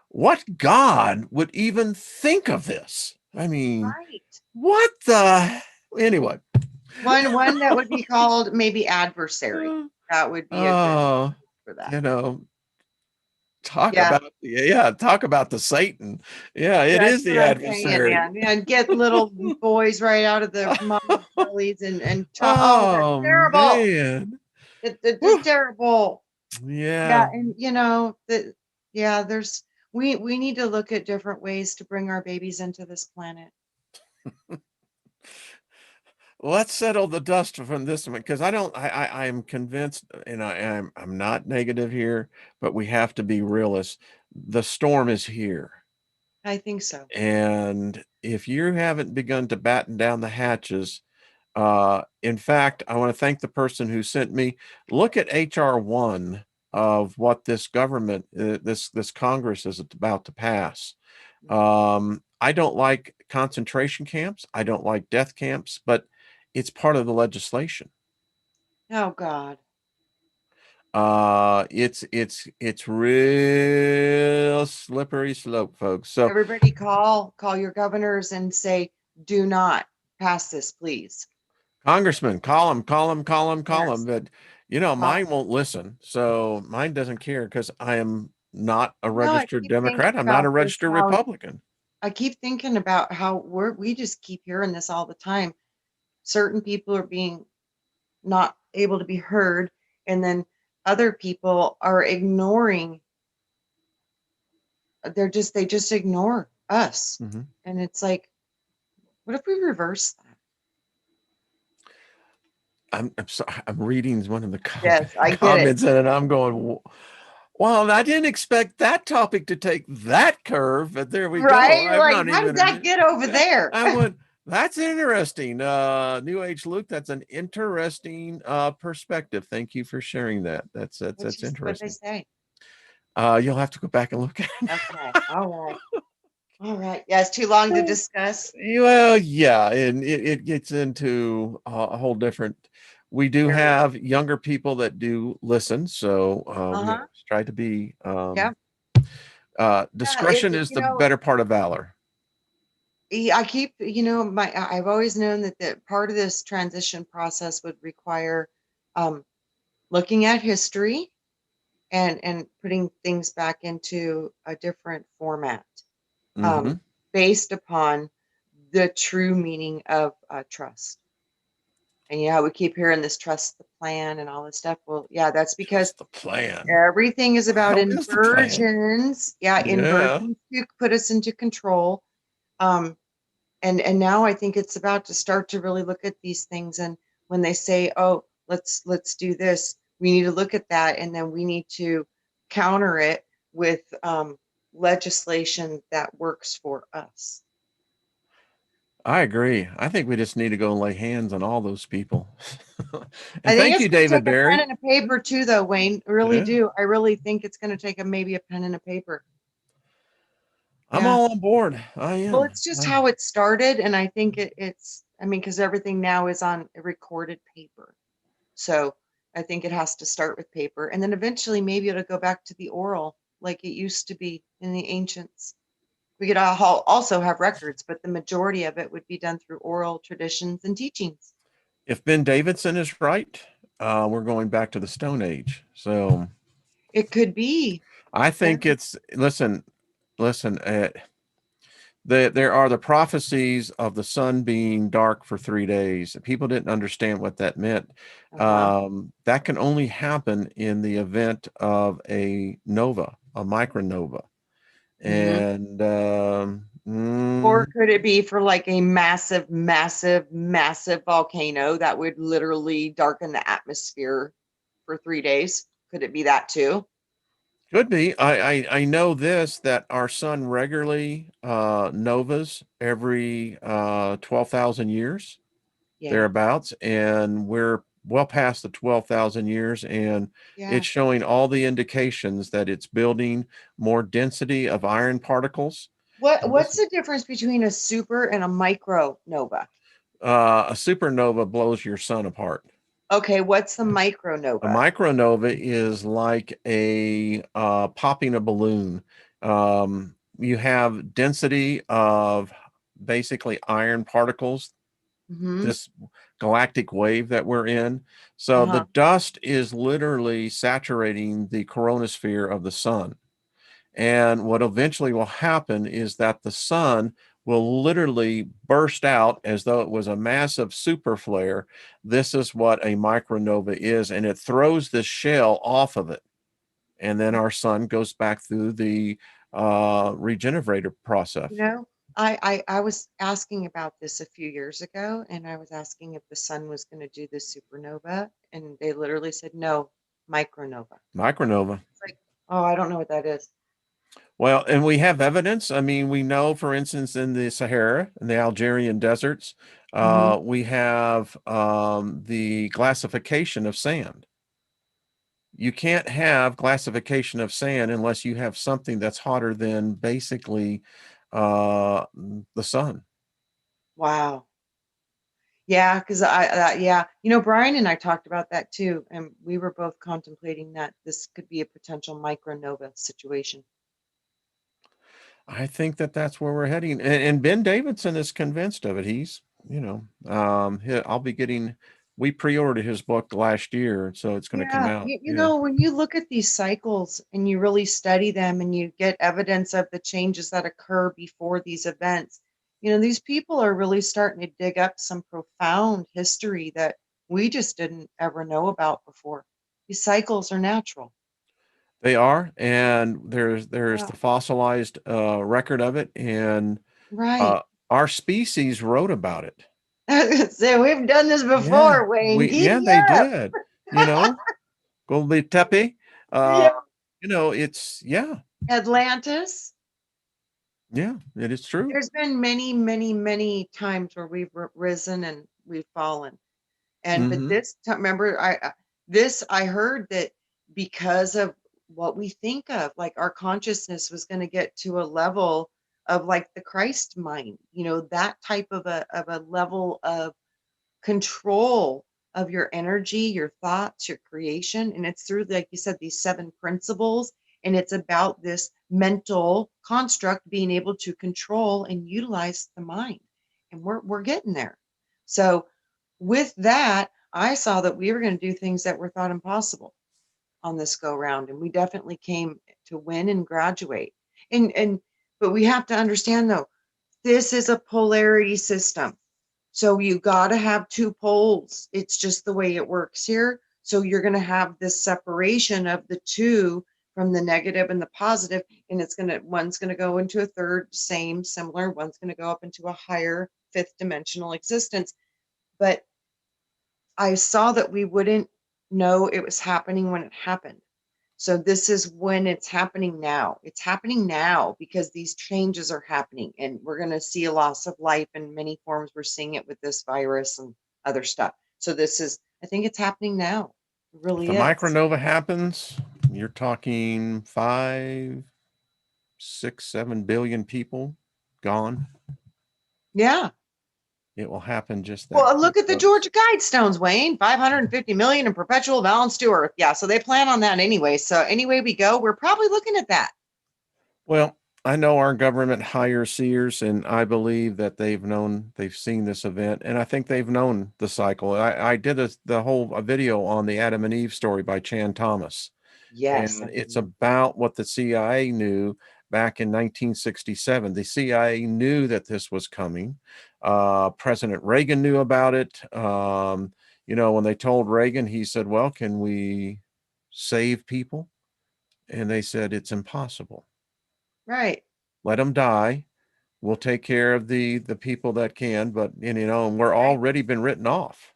what God would even think of this? I mean, Right. what the, anyway. One that would be called maybe adversary. That would be a good Oh, for that. you know, talk Yeah. about, yeah, talk about the Satan. Yeah, it That's is the what I'm saying, adversary. man. And get little boys right out of their mom's bellies and try. Oh, that's Oh terrible. man. It's just Whew. terrible. Yeah, Yeah. and there's we need to look at different ways to bring our babies into this planet. Let's settle the dust from this one, because I am convinced, and I'm not negative here, but we have to be realists. The storm is here. I think so. And if you haven't begun to batten down the hatches, in fact, I want to thank the person who sent me, look at HR1 of what this government, this Congress is about to pass. I don't like concentration camps. I don't like death camps, but it's part of the legislation. Oh God. It's real slippery slope, folks. So Everybody call your governors and say, do not pass this, please. Congressman, call him. Yes. But Call. mine won't listen. So mine doesn't care, because I am not a I registered keep thinking Democrat. I'm not a about this, registered how Republican. I keep thinking about how we just keep hearing this all the time. Certain people are being not able to be heard, and then other people are ignoring. They just ignore us. Mhm. And it's like, what if we reverse that? I'm sorry. I'm reading one of the Yes, I get it. comments, and I'm going, well, I didn't expect that topic to take that curve, but there we go. Right? I'm Like, not how did even. that get over there? I went, that's interesting. New Age Luke, that's an interesting perspective. Thank you for sharing that. That's What they interesting. say. You'll have to go back and look at it. Okay. All right. All right. Yeah, it's too long to discuss. Well, yeah, and it gets into a whole different. We do Area. have younger people that do listen, so we Uh-huh. always try to be. Yeah. Yeah. Discretion is the better part of valor. I keep, I've always known that part of this transition process would require um, looking at history and putting things back into a different format, Mm-hmm. based upon the true meaning of trust. And yeah, we keep hearing this trust the plan and all this stuff. Well, yeah, that's because Trust the plan. everything is about How is the plan? inversions. Yeah, Yeah. inversions to put us into control. Um, and now I think it's about to start to really look at these things. And when they say, oh, let's do this, we need to look at that, and then we need to counter it with legislation that works for us. I agree. I think we just need to go and lay hands on all those people. I And think thank it's you, going to David take a pen Barry. and a paper too, though, Wayne. I really Yeah, do. I really think it's going to take maybe a pen and a paper. I'm Yeah. all on board. I Well, am. it's just how it started, and I think I mean, because everything now is on a recorded paper. So I think it has to start with paper, and then eventually maybe it'll go back to the oral like it used to be in the ancients. We could also have records, but the majority of it would be done through oral traditions and teachings. If Ben Davidson is right, we're going back to the Stone Age. So It could be. I Yeah. think listen. There are the prophecies of the sun being dark for 3 days. People didn't understand what that meant. Uh-huh. That can only happen in the event of a nova, a micronova. Hmm. And Or could it be for like a massive, massive, massive volcano that would literally darken the atmosphere for 3 days? Could it be that too? Could be. I know this, that our sun regularly novas every 12,000 years, Yeah. thereabouts, and we're well past the 12,000 years, and Yeah. it's showing all the indications that it's building more density of iron particles. And What's the difference between a super and a micro nova? a supernova blows your sun apart. Okay, what's the micro A nova? micronova is like a popping a balloon. You have density of basically iron particles, Mm-hmm. this galactic wave that we're in. So the Uh-huh. dust is literally saturating the coronosphere of the sun. And what eventually will happen is that the sun will literally burst out as though it was a massive super flare. This is what a micronova is, and it throws the shell off of it. And then our sun goes back through the regenerative process. You know, I was asking about this a few years ago, and I was asking if the sun was going to do the supernova, and they literally said no, micronova. Micronova. It's like, oh, I don't know what that is. Well, and we have evidence. I mean, we know, for instance, in the Sahara, in the Algerian deserts, Mm-hmm. we have the glassification of sand. You can't have glassification of sand unless you have something that's hotter than basically uh, the sun. Wow. Yeah, because yeah, Brian and I talked about that too, and we were both contemplating that this could be a potential micronova situation. I think that that's where we're heading. And Ben Davidson is convinced of it. He's, I'll be getting, we pre-ordered his book last year, so it's going to come Yeah, out. Yeah. when you look at these cycles and you really study them and you get evidence of the changes that occur before these events, these people are really starting to dig up some profound history that we just didn't ever know about before. These cycles are natural. They are, and there's Yeah, the fossilized record of it, and right. uh, our species wrote about it. So we've done this Yeah, before, Wayne. yeah, Giddy they up. did. You know, Gobli Tepe. Uh, Yeah. it's yeah, Atlantis. yeah, it is true. There's been many, many, many times where we've risen and we've fallen. But Hmm. this time, remember, I heard that because of what we think of, like our consciousness was going to get to a level of like the Christ mind, that type of a level of control of your energy, your thoughts, your creation. And it's through, like you said, these seven principles. And it's about this mental construct being able to control and utilize the mind. And we're getting there. So with that, I saw that we were going to do things that were thought impossible on this go round. And we definitely came to win and graduate. And but we have to understand though, this is a polarity system. So you got to have two poles. It's just the way it works here. So you're going to have this separation of the two from the negative and the positive, and one's going to go into a third, same, similar. One's going to go up into a higher fifth dimensional existence. But I saw that we wouldn't know it was happening when it happened. So this is when it's happening now. It's happening now because these changes are happening and we're going to see a loss of life in many forms. We're seeing it with this virus and other stuff. So I think it's happening now. It If a really is. micronova happens, you're talking 5, 6, 7 billion people gone. Yeah. It will happen just that Well, quick, look at the folks. Georgia Guidestones, Wayne. 550 million in perpetual balance to Earth. Yeah, so they plan on that anyway. So anyway we go, we're probably looking at that. Well, I know our government hires seers, and I believe that they've seen this event, and I think they've known the cycle. I did the whole video on the Adam and Eve story by Chan Thomas, Yes, and I it's remember. about what the CIA knew back in 1967. The CIA knew that this was coming. President Reagan knew about it. When they told Reagan, he said, "Well, can we save people?" And they said, "It's impossible. Right. Let them die. We'll take care of the people that can." But and we're Right. already been written off.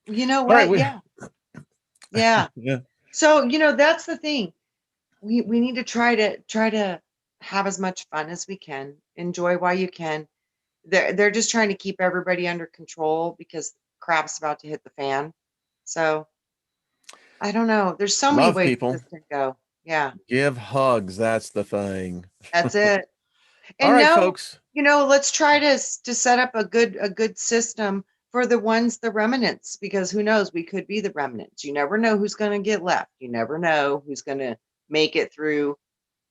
You know All right, what? Yeah. Yeah. yeah. So, that's the thing. we need to try to have as much fun as we can, enjoy while you can. They're just trying to keep everybody under control because crap's about to hit the fan. So I don't know. There's so many Love ways people. this can go. Yeah, Give hugs. That's the thing. that's it. All And right, no, folks. let's try to set up a good system for the remnants, because who knows, we could be the remnants. You never know who's going to get left. You never know who's going to make it through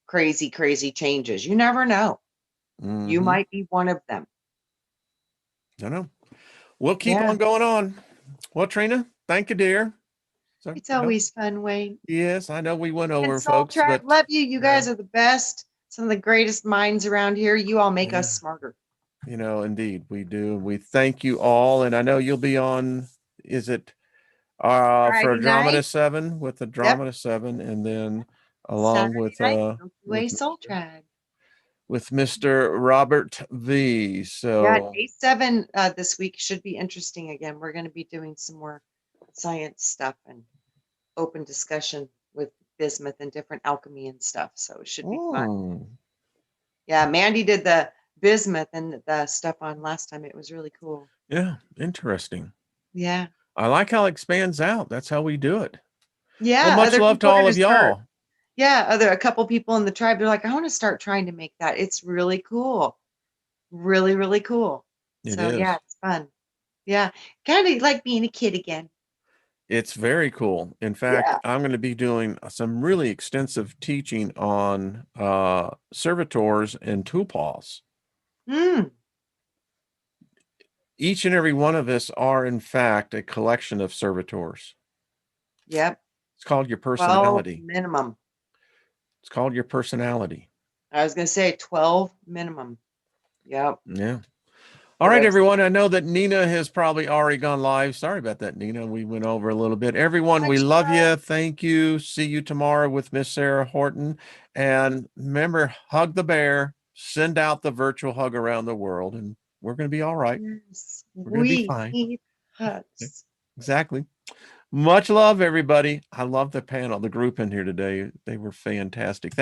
crazy changes. You never know. You Mm-hmm. might be one of them. I know. We'll keep Yeah. on going on. Well, Trina, thank you, dear. So, It's always fun, Wayne. yes, I know we went And over, Soul folks, Tribe, but love you. You guys are the best. Some of the greatest minds around here. You all make yeah, us smarter. indeed we do. We thank you all. And I know you'll be on, is it for Friday Andromeda night. 7 with Yep. Andromeda 7, and then along Saturday with night. Milky Way Soul Mr. Tribe. with Mr. Robert V. Yeah, So day 7 this week should be interesting again. We're going to be doing some more science stuff and open discussion with bismuth and different alchemy and stuff. So it should be fun. Yeah, Mandy did the bismuth and the stuff on last time. It was really cool. yeah, interesting. Yeah. I like how it expands out. That's how we do it. Well, Yeah, much other love to people are all going of to start. y'all. Yeah, a couple people in the tribe, they're like, I want to start trying to make that. It's really cool. Really cool. It So yeah, is. it's fun. Yeah. Kind of like being a kid again. It's very cool. In fact, Yeah. I'm going to be doing some really extensive teaching on servitors and tupals. Mm. Each and every one of us are, in fact, a collection of servitors. Yep. It's called your 12 personality. minimum. It's called your personality. I was going to say 12 minimum. Yep. Yeah. All It right, is. everyone. I know that Nina has probably already gone live. Sorry about that, Nina. We went over a little bit. Everyone, we love you. Thank you. See you tomorrow with Miss Sarah Horton. And remember, hug the bear, send out the virtual hug around the world, and we're going to be all right. Yes. We're going to be We fine. need hugs. Exactly. Much love, everybody. I love the panel, the group in here today. They were fantastic.